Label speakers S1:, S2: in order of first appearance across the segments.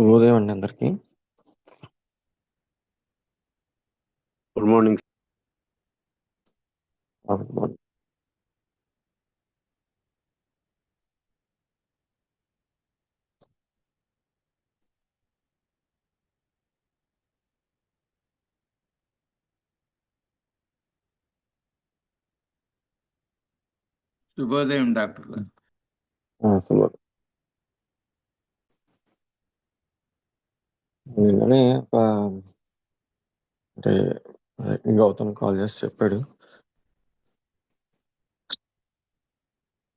S1: శుభోదయం అండి అందరికి.
S2: Good morning.
S3: శుభోదయం డాక్టర్ గారు.
S1: శుభోదయం. నిన్ననే అంటే గౌతమ్ కాల్ చేసి చెప్పాడు.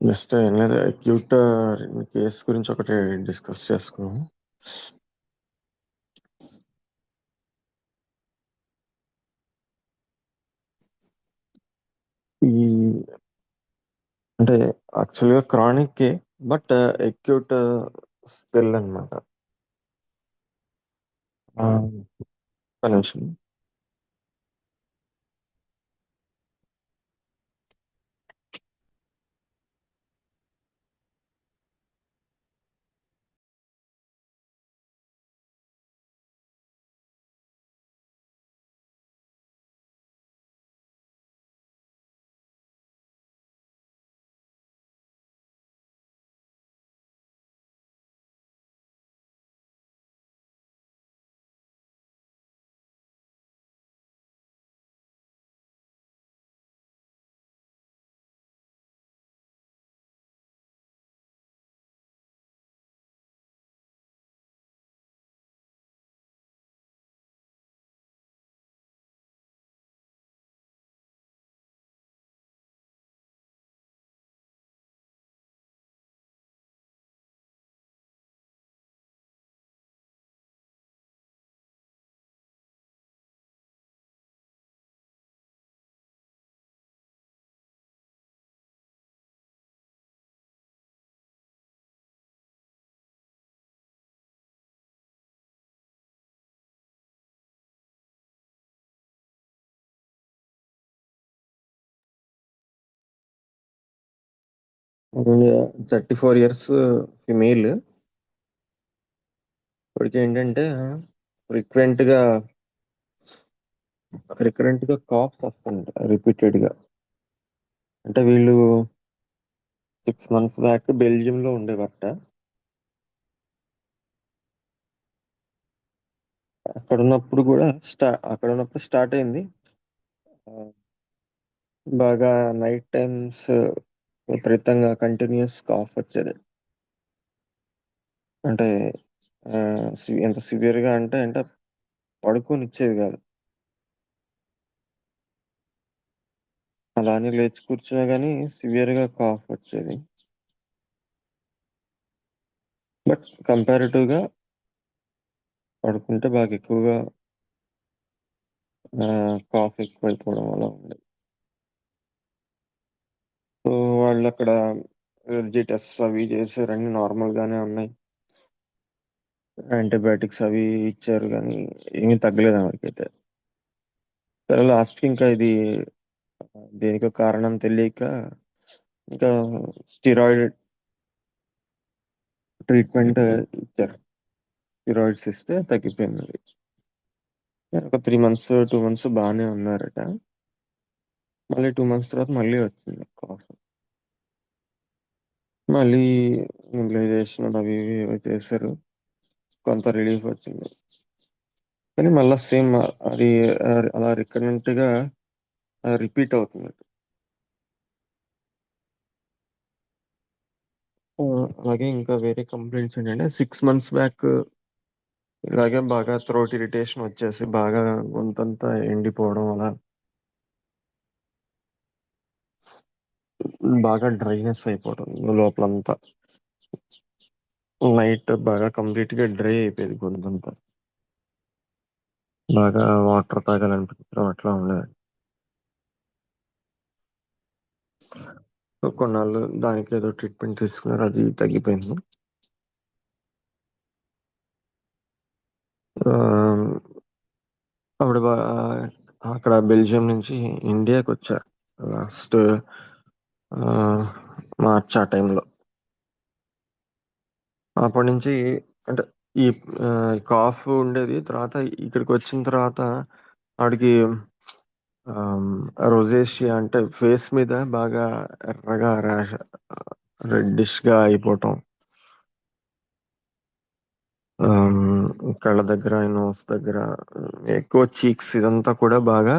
S1: జస్ట్ ఏం లేదు, అక్యూట్ కేసు గురించి ఒకటి డిస్కస్ చేసుకున్నాం. ఈ అంటే యాక్చువల్గా క్రానిక్ బట్ అక్యూట్ స్పెల్ అనమాట. నిమిషం. Around 34 years female. ఇప్పటికి ఏంటంటే రికరెంట్ గా కాఫ్ వస్తుంది రిపీటెడ్ గా. అంటే వీళ్ళు 6 months బ్యాక్ బెల్జియం లో ఉండేవారట. అక్కడ ఉన్నప్పుడు స్టార్ట్ అయింది. బాగా నైట్ టైమ్స్ విపరీతంగా కంటిన్యూస్ కాఫ్ వచ్చేది. అంటే ఎంత సివియర్ గా అంటే పడుకొని ఇచ్చేది కాదు. అలానే లేచి కూర్చున్నా గానీ సివియర్ గా కాఫ్ వచ్చేది. బట్ కంపారిటివ్ గా పడుకుంటే బాగా ఎక్కువగా కాఫ్ ఎక్కువైపోవడం అలా ఉంది. సో వాళ్ళు అక్కడ ఎలర్జీ టెస్ట్ అవి చేశారు, అన్ని నార్మల్ గానే ఉన్నాయి. యాంటీబయాటిక్స్ అవి ఇచ్చారు కానీ ఏమీ తగ్గలేదు ఆమెకైతే. సరే లాస్ట్ కి ఇంకా ఇది దేనికో కారణం తెలియక ఇంకా స్టిరాయిడ్ ట్రీట్మెంట్ ఇచ్చారు. స్టిరాయిడ్స్ ఇస్తే తగ్గిపోయింది. ఒక 3 months 2 months బాగానే ఉన్నారట. మళ్ళీ 2 months తర్వాత మళ్ళీ వచ్చింది కాఫ్. మళ్ళీ నెబులైజేషన్ అవి ఇవి ఏవో చేశారు, కొంత రిలీఫ్ వచ్చింది. కానీ మళ్ళీ సేమ్ అది అలా రికరెంట్ గా రిపీట్ అవుతుంది. అలాగే ఇంకా వేరే కంప్లైంట్స్ ఏంటంటే 6 months బ్యాక్ ఇలాగే బాగా థ్రోట్ ఇరిటేషన్ వచ్చేసి బాగా గొంతంతా ఎండిపోవడం, అలా బాగా డ్రైనెస్ అయిపోవడం లోపలంతా. నైట్ బాగా కంప్లీట్ గా డ్రై అయిపోయేది గొంతంతా. బాగా వాటర్ తాగాలనిపించడం అట్లా ఉండేది. కొన్నాళ్ళు దానికి ఏదో ట్రీట్మెంట్ తీసుకున్నారు, అది తగ్గిపోయింది. ఆ, అప్పుడు అక్కడ బెల్జియం నుంచి ఇండియాకి వచ్చారు లాస్ట్ మార్చ్ ఆ టైంలో. అప్పటి నుంచి అంటే ఈ కాఫ్ ఉండేది. తర్వాత ఇక్కడికి వచ్చిన తర్వాత ఆవిడకి రొజేషియా అంటే ఫేస్ మీద బాగా ఎర్రగా ర్యాష్, రెడ్డిష్ గా అయిపోవటం, కళ్ళ దగ్గర, నోస్ దగ్గర, ఎక్కువ చీక్స్ ఇదంతా కూడా బాగా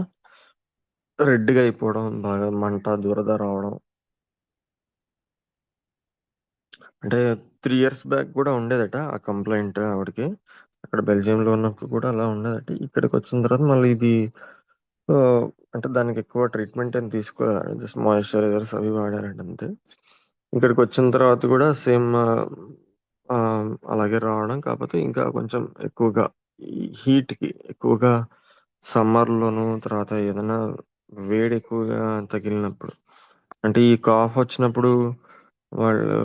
S1: రెడ్ గా అయిపోవడం, బాగా మంట, దురద రావడం. అంటే 3 years బ్యాక్ కూడా ఉండేదట ఆ కంప్లైంట్ ఆవిడకి. అక్కడ బెల్జియం లో ఉన్నప్పుడు కూడా అలా ఉండేదట. ఇక్కడికి వచ్చిన తర్వాత మళ్ళీ ఇది ఆ, అంటే దానికి ఎక్కువ ట్రీట్మెంట్ ఏం తీసుకోలేదు, జస్ట్ మాయిశ్చరైజర్స్ అవి వాడారంట అంతే. ఇక్కడికి వచ్చిన తర్వాత కూడా సేమ్ అలాగే రావడం, కాకపోతే ఇంకా కొంచెం ఎక్కువగా ఈ హీట్ కి ఎక్కువగా సమ్మర్ లోను, తర్వాత ఏదైనా వేడి ఎక్కువగా తగిలినప్పుడు, అంటే ఈ కాఫ్ వచ్చినప్పుడు వాళ్ళు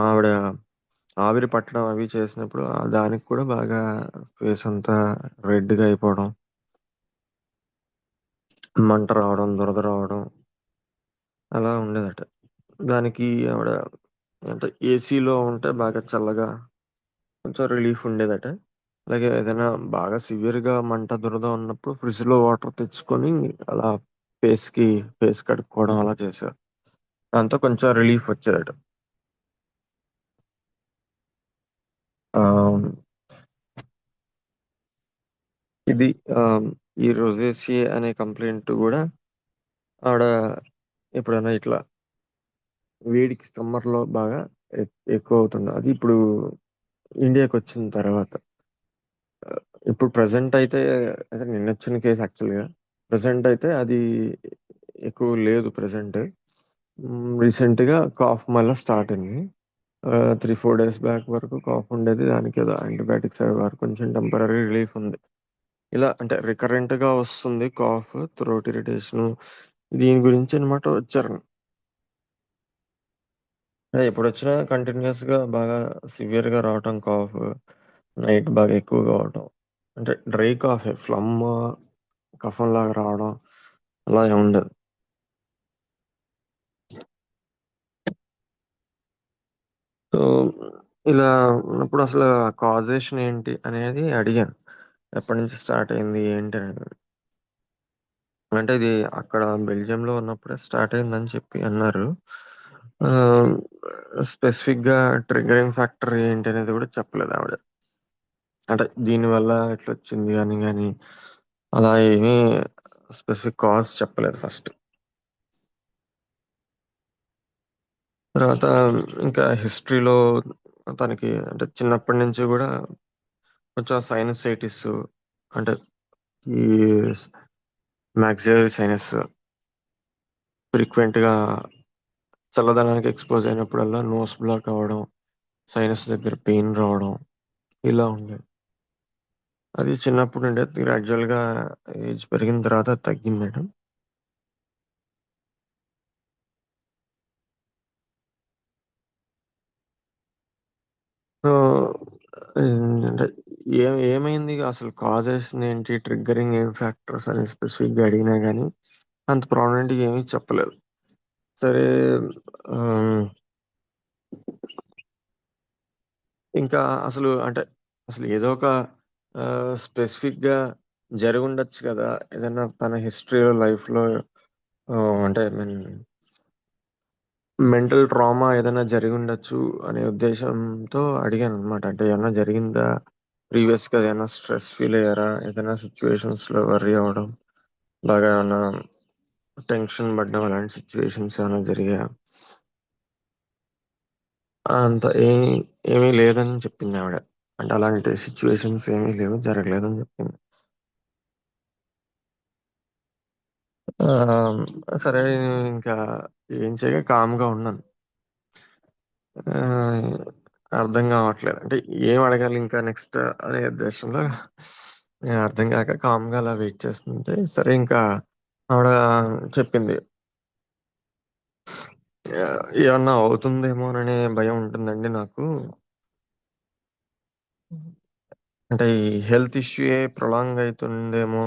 S1: ఆవిడ ఆవిరి పట్టడం అవి చేసినప్పుడు దానికి కూడా బాగా ఫేస్ అంతా రెడ్ గా అయిపోవడం, మంట రావడం, దురద రావడం అలా ఉండేదట. దానికి ఆవిడ అంటే ఏసీలో ఉంటే బాగా చల్లగా కొంచెం రిలీఫ్ ఉండేదట. అలాగే ఏదైనా బాగా సివియర్ గా మంట, దురద ఉన్నప్పుడు ఫ్రిడ్జ్ లో వాటర్ తెచ్చుకొని అలా ఫేస్ కడుక్కోవడం అలా చేశారు. దాంతో కొంచెం రిలీఫ్ వచ్చేదట. ఆ, ఇది ఆ, ఈ రోజేసి అనే కంప్లైంట్ కూడా ఆవిడ ఎప్పుడైనా ఇట్లా వేడికి సమ్మర్ లో బాగా ఎక్కువ అవుతుంది. అది ఇప్పుడు ఇండియాకి వచ్చిన తర్వాత. ఇప్పుడు ప్రజెంట్ అయితే, అదే నిన్న వచ్చిన కేసు యాక్చువల్ గా, ప్రజెంట్ అయితే అది ఎక్కువ లేదు. ప్రజెంట్ రీసెంట్ గా కాఫ్ మళ్ళీ స్టార్ట్ అయింది. 3-4 days బ్యాక్ వరకు కాఫ్ ఉండేది. దానికి ఏదో యాంటీబయాటిక్స్ అవి వారు కొంచెం టెంపరీ రిలీఫ్ ఉంది. ఇలా అంటే రికరెంట్ గా వస్తుంది కాఫ్, థ్రోట్ ఇరిటేషన్, దీని గురించి అనమాట వచ్చారు. ఎప్పుడు వచ్చినా కంటిన్యూస్ గా బాగా సివియర్ గా రావటం కాఫ్, నైట్ బాగా ఎక్కువగా అవటం, అంటే డ్రై కాఫ్, ఫ్లమ్, కఫం లాగా రావడం అలా ఏం ఉండదు. సో ఇలా ఉన్నప్పుడు అసలు కాజేషన్ ఏంటి అనేది అడిగాను, ఎప్పటి నుంచి స్టార్ట్ అయింది ఏంటి అనేది. అంటే ఇది అక్కడ బెల్జియంలో ఉన్నప్పుడే స్టార్ట్ అయిందని చెప్పి అన్నారు. స్పెసిఫిక్ గా ట్రిగరింగ్ ఫ్యాక్టర్ ఏంటి అనేది కూడా చెప్పలేదు ఆవిడ. అంటే దీని వల్ల ఇట్లా వచ్చింది అని కానీ అలా ఏమీ స్పెసిఫిక్ కాజ్ చెప్పలేదు ఫస్ట్. తర్వాత ఇంకా హిస్టరీలో తనకి అంటే చిన్నప్పటి నుంచి కూడా కొంచెం సైనసైటిస్, అంటే ఈ మ్యాక్సిలరీ సైనస్ ఫ్రీక్వెంట్ గా చల్లదనానికి ఎక్స్పోజ్ అయినప్పుడల్లా నోస్ బ్లాక్ అవ్వడం, సైనస్ దగ్గర పెయిన్ రావడం ఇలా ఉండేది. అది చిన్నప్పుడు ఉండేది. గ్రాడ్యువల్ గా ఏజ్ పెరిగిన తర్వాత తగ్గింది మేడం. సో అంటే ఏమైంది అసలు, కాజెస్ ఏంటి, ట్రిగ్గరింగ్ ఏం ఫ్యాక్టర్స్ అని స్పెసిఫిక్ గా అడిగినా కానీ అంత ప్రామినెంట్ గా ఏమీ చెప్పలేదు. సరే, ఆమ్, ఇంకా అసలు అంటే అసలు ఏదో ఒక స్పెసిఫిక్ గా జరిగి ఉండొచ్చు కదా, ఏదైనా తన హిస్టరీ లైఫ్ లో, ఆ, అంటే మెంటల్ ట్రామా ఏదైనా జరిగి ఉండొచ్చు అనే ఉద్దేశంతో అడిగాను అనమాట. అంటే ఏమైనా జరిగిందా ప్రీవియస్ గా, ఏదైనా స్ట్రెస్ ఫీల్ అయ్యారా, ఏదైనా సిచ్యువేషన్స్ లో వర్రీ అవ్వడం, బాగా ఏమైనా టెన్షన్ పడడం, అలాంటి సిచ్యువేషన్స్ ఏమైనా జరిగాయా. అంత ఏమీ లేదని చెప్పింది ఆవిడ. అంటే అలాంటి సిచ్యువేషన్స్ ఏమీ లేవు, జరగలేదని చెప్పింది. ఆ, సరే, ఇంకా ఏం చేయగా కామ్గా ఉన్నాను. ఆ, అర్థం కావట్లేదు అంటే ఏం అడగాలి ఇంకా నెక్స్ట్ అనే ఉద్దేశంలో అర్థం కాక కామ్గా అలా వెయిట్ చేస్తుంటే, సరే ఇంకా ఆవిడ చెప్పింది, "ఆ, ఏమన్నా అవుతుందేమోననే భయం ఉంటుందండి నాకు. అంటే ఈ హెల్త్ ఇష్యూ ప్రొలాంగ్ అవుతుందేమో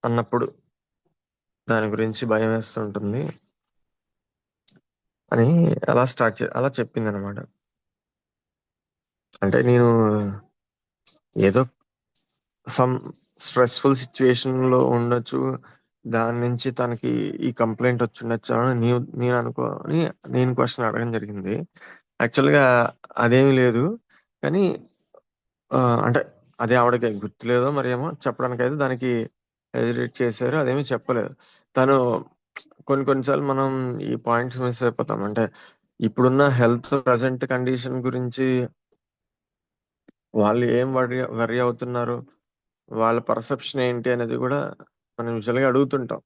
S1: అన్నప్పుడు దాని గురించి భయం వేస్తుంటుంది" అని అలా అలా చెప్పింది అనమాట. అంటే నేను ఏదో సమ్ స్ట్రెస్ఫుల్ సిచ్యువేషన్ లో ఉండొచ్చు. దాని నుంచి తనకి ఈ కంప్లైంట్ వచ్చిండొచ్చు అని నేను అనుకోని నేను క్వశ్చన్ అడగడం జరిగింది. యాక్చువల్ గా అదేమీ లేదు. కానీ అంటే అదే ఆవిడకి గుర్తులేదో మరేమో చెప్పడానికి అయితే దానికి హెజిటేట్ చేశారు. అదేమీ చెప్పలేదు. తను కొన్నిసార్లు మనం ఈ పాయింట్స్ మిస్ అయిపోతాం. అంటే ఇప్పుడున్న హెల్త్ ప్రజెంట్ కండిషన్ గురించి వాళ్ళు ఏం వర్రీ అవుతున్నారు, వాళ్ళ పర్సెప్షన్ ఏంటి అనేది కూడా మనం యూజువల్ గా అడుగుతుంటాం.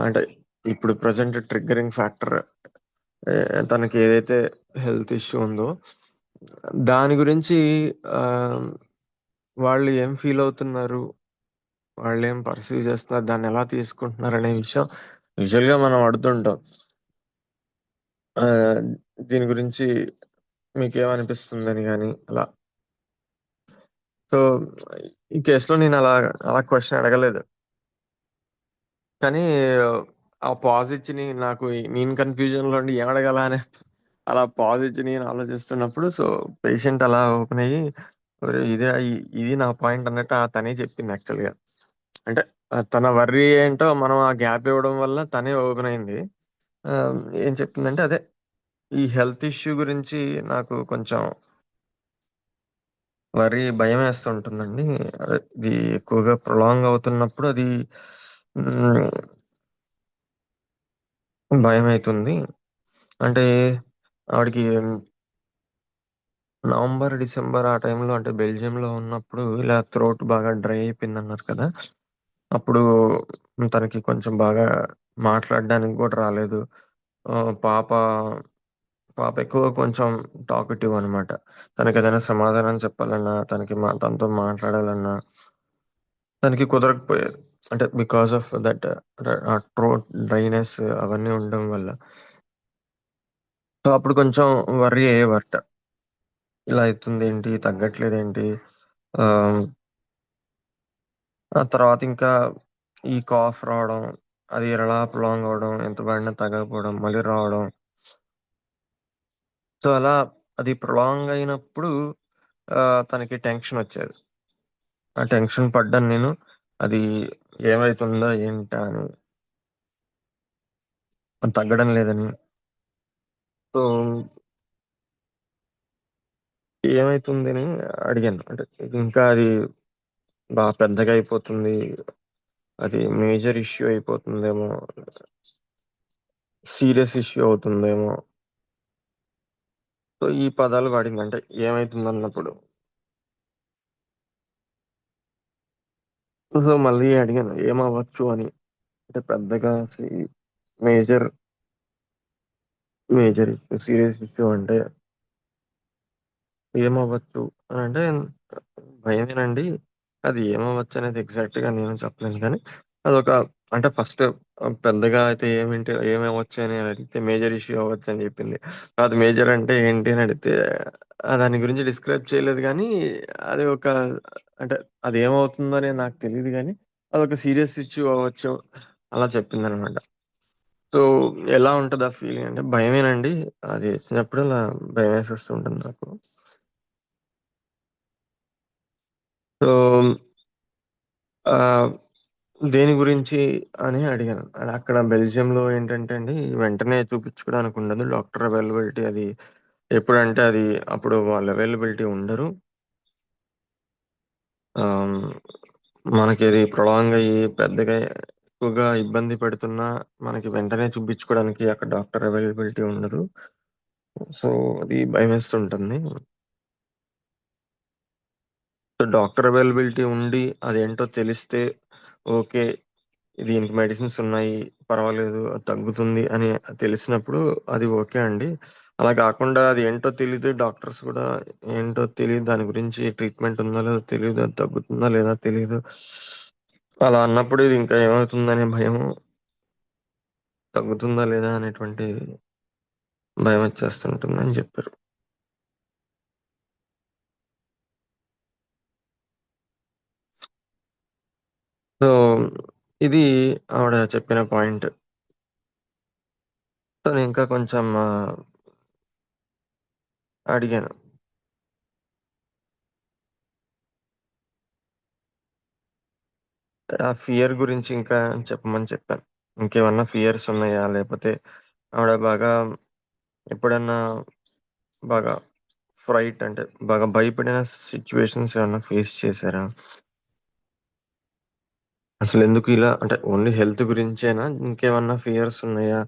S1: అంటే ఇప్పుడు ప్రజెంట్ ట్రిగ్గరింగ్ ఫ్యాక్టర్ తనకి ఏదైతే హెల్త్ ఇష్యూ ఉందో దాని గురించి ఆ, వాళ్ళు ఏం ఫీల్ అవుతున్నారు, వాళ్ళు ఏం పర్సీవ్ చేస్తున్నారు, దాన్ని ఎలా తీసుకుంటున్నారు అనే విషయం యూజువల్ గా మనం అడుగుతుంటాం. ఆ, దీని గురించి మీకేమనిపిస్తుందని కానీ అలా. సో ఈ కేసులో నేను అలా అలా క్వశ్చన్ అడగలేదు. కానీ ఆ పాజ్ ఇచ్చి నాకు నేను కన్ఫ్యూజన్ లో ఉండి ఏం అడగాల అనే అలా పాజ్ ఇచ్చి నేను ఆలోచిస్తున్నప్పుడు సో పేషెంట్ అలా ఓపెన్ అయ్యి "ఒరే, ఇది నా పాయింట్ అన్నట్టు తనే చెప్పింది యాక్చువల్ గా. అంటే తన వర్రీ ఏంటో మనం ఆ గ్యాప్ ఇవ్వడం వల్ల తనే ఓపెన్ అయింది. ఆ, ఏం చెప్తుందంటే అదే ఈ హెల్త్ ఇష్యూ గురించి నాకు కొంచెం భయం వేస్తుంటుందండి. అదే ఇది ఎక్కువగా ప్రొలాంగ్ అవుతున్నప్పుడు అది మ్, భయం అవుతుంది. అంటే ఆవిడకి నవంబర్ డిసెంబర్ ఆ టైంలో అంటే బెల్జియంలో ఉన్నప్పుడు ఇలా థ్రోట్ బాగా డ్రై అయిపోయింది అన్నారు కదా. అప్పుడు తనకి కొంచెం బాగా మాట్లాడడానికి కూడా రాలేదు. ఆ, పాప పాప ఎక్కువ కొంచెం టాకటివ్ అనమాట. తనకి ఏదైనా సమాధానం చెప్పాలన్నా తనతో మాట్లాడాలన్నా తనకి కుదరకపోయేది. అంటే because of that throat dryness అవన్నీ ఉండడం వల్ల. సో అప్పుడు కొంచెం వర్రీ అయ్యేవారట. ఇలా అవుతుంది ఏంటి, తగ్గట్లేదు ఏంటి. ఆ ఆ తర్వాత ఇంకా ఈ కాఫ్ రావడం, అది ఎలా ప్రొలాంగ్ అవడం, ఎంత పడినా తగ్గకపోవడం, మళ్ళీ రావడం. సో అలా అది ప్రొలాంగ్ అయినప్పుడు ఆ, తనకి టెన్షన్ వచ్చేది. ఆ టెన్షన్ పడ్డాను నేను. అది ఏమైతుందా ఏంటా అని, అది తగ్గడం లేదని. సో ఏమైతుంది అని అడిగాను. అంటే ఇది ఇంకా అది బాగా పెద్దగా అయిపోతుంది, అది మేజర్ ఇష్యూ అయిపోతుందేమో, సీరియస్ ఇష్యూ అవుతుందేమో. సో ఈ పదాలు వాడింది. అంటే ఏమైతుంది అన్నప్పుడు. సో మళ్ళీ అడిగాను ఏమవ్వచ్చు అని. అంటే పెద్దగా major major issue, serious issue అంటే ఏమవ్వచ్చు అని అంటే భయమేనండి. అది ఏమవ్వచ్చు అనేది ఎగ్జాక్ట్ గా నేను చెప్పలేను. కానీ అదొక అంటే ఫస్ట్ పెద్దగా అయితే ఏమవచ్చు అని అడిగితే మేజర్ ఇష్యూ అవ్వచ్చు అని చెప్పింది. అది మేజర్ అంటే ఏంటి అని అడిగితే దాని గురించి డిస్క్రైబ్ చేయలేదు. కానీ అది ఒక అంటే అది ఏమవుతుందో అనేది నాకు తెలియదు. కానీ అదొక సీరియస్ ఇష్యూ అవ్వచ్చు అలా చెప్పింది అనమాట. సో ఎలా ఉంటుంది ఆ ఫీలింగ్ అంటే భయమేనండి. అది వచ్చినప్పుడు అలా భయం వేసి వస్తుంటుంది నాకు. సో ఆ దేని గురించి అని అడిగాను. అది అక్కడ బెల్జియంలో ఏంటంటే అండి వెంటనే చూపించుకోవడానికి ఉండదు. డాక్టర్ అవైలబిలిటీ అది ఎప్పుడంటే అది అప్పుడు వాళ్ళ అవైలబిలిటీ ఉండరు. ఆమ్, మనకి అది ప్రొలాంగ్ అయ్యి పెద్దగా ఎక్కువగా ఇబ్బంది పెడుతున్నా మనకి వెంటనే చూపించుకోవడానికి అక్కడ డాక్టర్ అవైలబిలిటీ ఉండదు. సో అది భయం వేస్తుంటుంది. సో డాక్టర్ అవైలబిలిటీ ఉండి అదేంటో తెలిస్తే ఓకే, దీనికి మెడిసిన్స్ ఉన్నాయి, పర్వాలేదు, అది తగ్గుతుంది అని తెలిసినప్పుడు అది ఓకే అండి. అలా కాకుండా అది ఏంటో తెలియదు, డాక్టర్స్ కూడా ఏంటో తెలియదు, దాని గురించి ట్రీట్మెంట్ ఉందో లేదో తెలియదు, అది తగ్గుతుందా లేదా తెలియదు. అలా అన్నప్పుడు ఇది ఇంకా ఏమవుతుందనే భయం, తగ్గుతుందా లేదా అనేటువంటి భయం వచ్చేస్తుంటుందని చెప్పారు. సో ఇది ఆవిడ చెప్పిన పాయింట్. సో నేను ఇంకా కొంచెం అడిగాను. ఆ ఫియర్ గురించి ఇంకా చెప్పమని చెప్పాను. ఇంకేమన్నా ఫియర్స్ ఉన్నాయా? లేపోతే ఆవిడ బాగా ఎప్పుడన్నా బాగా ఫ్రైట్ అంటే బాగా భయపడిన సిట్యుయేషన్స్ ఏమన్నా ఫేస్ చేశారా? అసలెందుకు ఇలా అంటే ఓన్లీ హెల్త్ గురించేనా? ఇంకేమన్నా ఫియర్స్ ఉన్నాయా?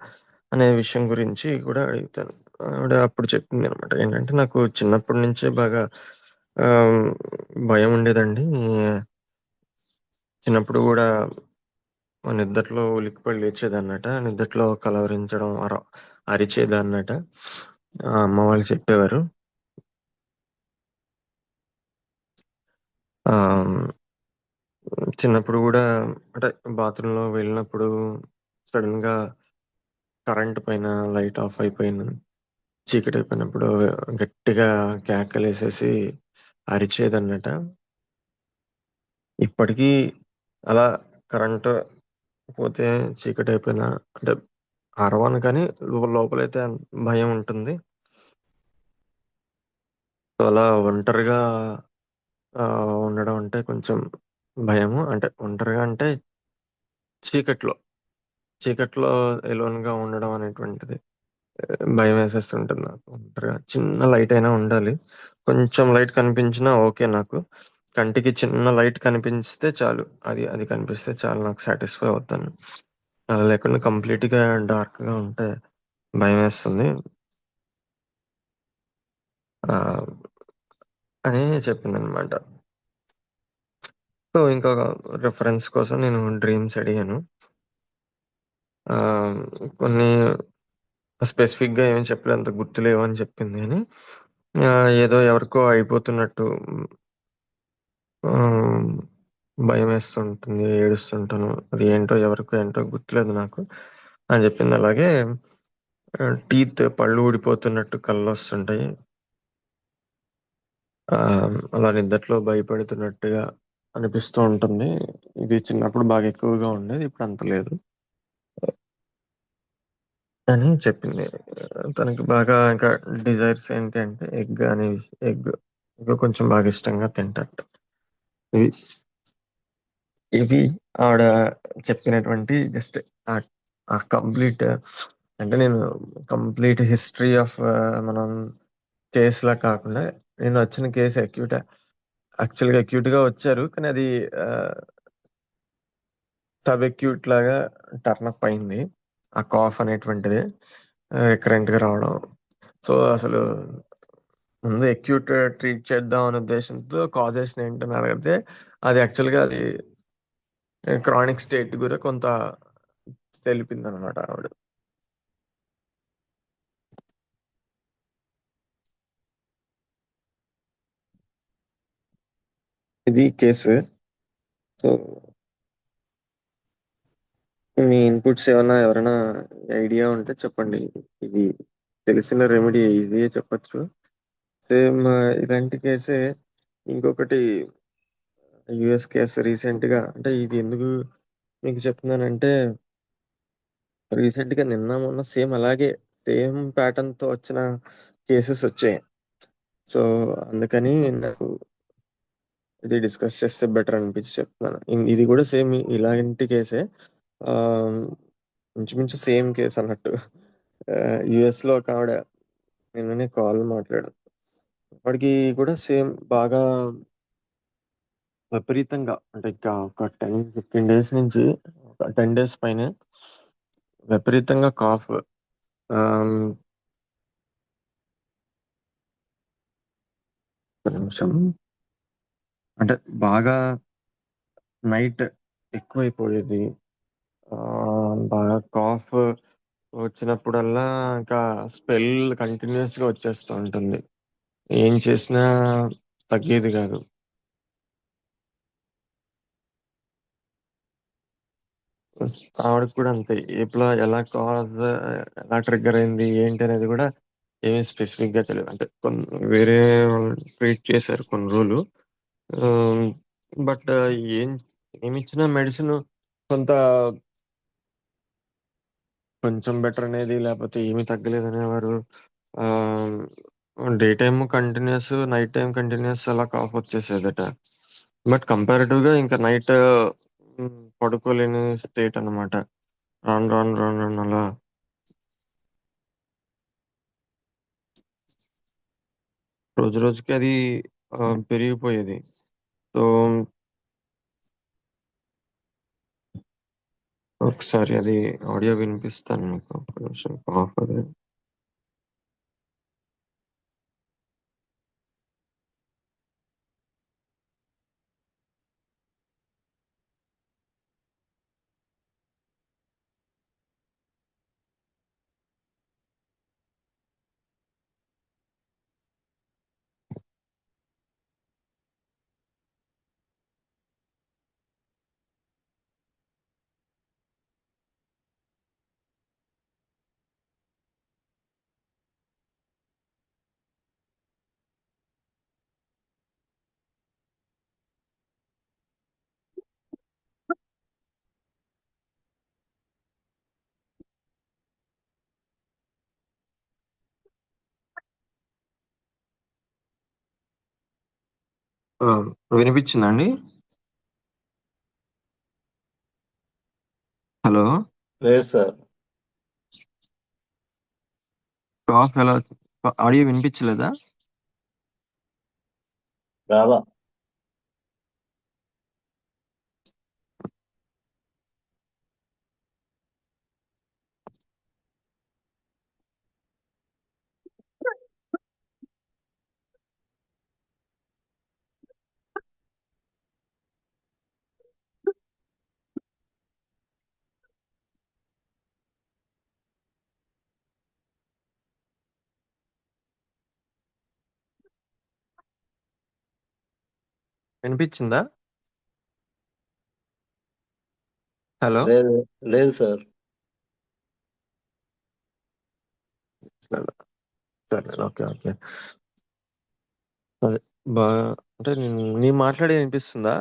S1: అనే విషయం గురించి కూడా అడుగుతాను. ఆవిడ అప్పుడు చెప్పిందనమాట. ఏంటంటే, నాకు చిన్నప్పటి నుంచే బాగా ఆహ్, భయం ఉండేదండి. చిన్నప్పుడు గూడా నిద్దట్లో ఉలిక్కిపడి లేచేదాన్నట. నిద్దట్లో కలవరించడం, అరిచేదాన్నట. అమ్మ వాళ్ళు చెప్పేవారు. ఆహ్, చిన్నప్పుడు గూడా అంటే బాత్రూమ్‌లో వెళ్ళినప్పుడు సడెన్‌గా కరెంట్ పైన లైట్ ఆఫ్ అయిపోయిన చీకటయిపోయినప్పుడు గట్టిగా కేకలేసేసి అరిచేదన్నట. ఇప్పటికీ అలా కరెంటు పోతే చీకటయిపోయినా అంటే అరవను కానీ లోపలైతే భయం ఉంటుంది. సో, అలా ఒంటరిగా ఉండడం అంటే కొంచెం భయము. అంటే ఒంటరిగా అంటే చీకట్లో, చీకట్లో ఎలోన్‌గా ఉండడం అనేటువంటిది భయమేసేస్తుంటుంది నాకు ఒంటరిగా. చిన్న లైట్ అయినా ఉండాలి. కొంచెం లైట్ కనిపించినా ఓకే నాకు. కంటికి చిన్న లైట్ కనిపిస్తే చాలు. అది అది కనిపిస్తే చాలు నాకు సాటిస్ఫై అవుతాను. అలా లేకుండా కంప్లీట్‌గా డార్క్‌గా ఉంటే భయమేస్తుంది. ఆహ్, అని చెప్పిందనమాట. సో, ఇంకొక రిఫరెన్స్ కోసం నేను డ్రీమ్స్ అడిగాను. ఆహ్, కొన్ని స్పెసిఫిక్‌గా ఏమి చెప్పలేదు. అంత గుర్తులేవు అని చెప్పింది గానీ, ఏదో ఎవరికో అయిపోతున్నట్టు ఆహ్, భయమేస్తుంటుంది, ఏడుస్తుంటాను. అది ఏంటో ఎవరికో ఏంటో గుర్తులేదు నాకు అని చెప్పింది. అలాగే పళ్ళు ఊడిపోతున్నట్టు కళ్ళొస్తుంటాయి. అలా నిద్దట్లో భయపెడుతున్నట్టుగా అనిపిస్తూ ఉంటుంది. ఇది చిన్నప్పుడు బాగా ఎక్కువగా ఉండేది. ఇప్పుడు అంత లేదు అని చెప్పింది. తనకి బాగా ఇంకా డిజైర్స్ ఏంటి అంటే ఎగ్ ఎగ్ కొంచెం బాగా ఇష్టంగా తింటారట. ఇవి ఇవి ఆవిడ చెప్పినటువంటి జస్ట్ ఆ ఆ కంప్లీట్ అంటే నేను కంప్లీట్ హిస్టరీ ఆఫ్ మనం కేస్‌లా కాకుండా నేను వచ్చిన కేస్ యాక్చువల్‌గా అక్యూట్‌గా వచ్చారు. కానీ అది ఆహ్, సబ్ అక్యూట్ లాగా టర్నప్ అయింది. ఆ కాఫ్ అనేటువంటిది రికరెంట్‌గా రావడం. సో, అసలు ముందు అక్యూట్ ట్రీట్ చేద్దాం అనే ఉద్దేశంతో కాజేషన్ ఏంటని అడిగితే అది యాక్చువల్‌గా అది క్రానిక్ స్టేట్ కూడా కొంత తెలిపిందనమాట ఆవిడ. ఇది కేసు. సో, మీ ఇన్‌పుట్స్ ఏమన్నా ఎవరైనా ఐడియా ఉంటే చెప్పండి. ఇది తెలిసిన రెమెడీ ఈజీ‌గా చెప్పొచ్చు. సేమ్ ఇలాంటి కేసే ఇంకొకటి యూఎస్ కేసు రీసెంట్‌గా అంటే ఇది ఎందుకు మీకు చెప్తున్నానంటే రీసెంట్‌గా నిన్న, మొన్న సేమ్ అలాగే సేమ్ ప్యాటర్న్‌తో వచ్చిన కేసెస్ వచ్చాయి. సో, అందుకని నాకు ఇది డిస్కస్ చేస్తే బెటర్ అనిపించి చెప్తున్నాను. ఇది కూడా సేమ్ ఇలాంటి కేసే. ఆహ్, ఇంచుమించు సేమ్ కేస్ అన్నట్టు. యూఎస్‌లో ఒక ఆవిడ నిన్ననే కాల్ మాట్లాడాను. వాడికి కూడా సేమ్ బాగా విపరీతంగా అంటే ఇంకా ఒక 10, 15 డేస్ నుంచి ఒక 10 డేస్ పైనే విపరీతంగా కాఫ్. ఆహ్, ఒక్క నిమిషం. అంటే బాగా నైట్ ఎక్కువైపోయేది. బాగా కాఫ్ వచ్చినప్పుడల్లా ఇంకా స్పెల్ కంటిన్యూయస్‌గా వచ్చేస్తూ ఉంటుంది. ఏం చేసినా తగ్గేది గాదు. ఆవిడకి కూడా అంతే. ఎలా ఎలా ట్రిగ్గర్ అయింది ఏంటి అనేది గూడా ఏమి స్పెసిఫిక్‌గా తెలీదు. అంటే వేరే వాళ్ళు ట్రీట్ చేశారు కొన్ని రోజులు. ఆహ్, బట్ ఏం ఏమిచ్చినా మెడిసిన్ కొంత కొంచెం బెటర్ అనేది లేపోతే ఏమీ తగ్గలేదనేవారు. ఆహ్, day time continuous, night time continuous అలా కాఫ్ వచ్చేసేదట. బట్ కంపారేటివ్‌గా ఇంకా నైట్ పడుకోలేని స్టేట్ అన్నమాట. రాను రాను రాను రాను అలా రోజు రోజుకి అది పెరిగిపోయేది. సో ఒకసారి అది ఆడియో వినిపిస్తాను మీకు. ఒక నిమిషం కాఫ్ అది. ఆ, వినిపించిందా అండి? హలో.
S2: లేదు సార్.
S1: కాఫ్ ఎలా? ఆడియో వినిపించలేదా?
S2: రాలా.
S1: వినిపించిందా? హలో.
S2: లేదు, లేదు సార్.
S1: సరే సరే, ఓకే ఓకే. అదే బాగా అంటే నీ మాట్లాడేది వినిపిస్తుందా?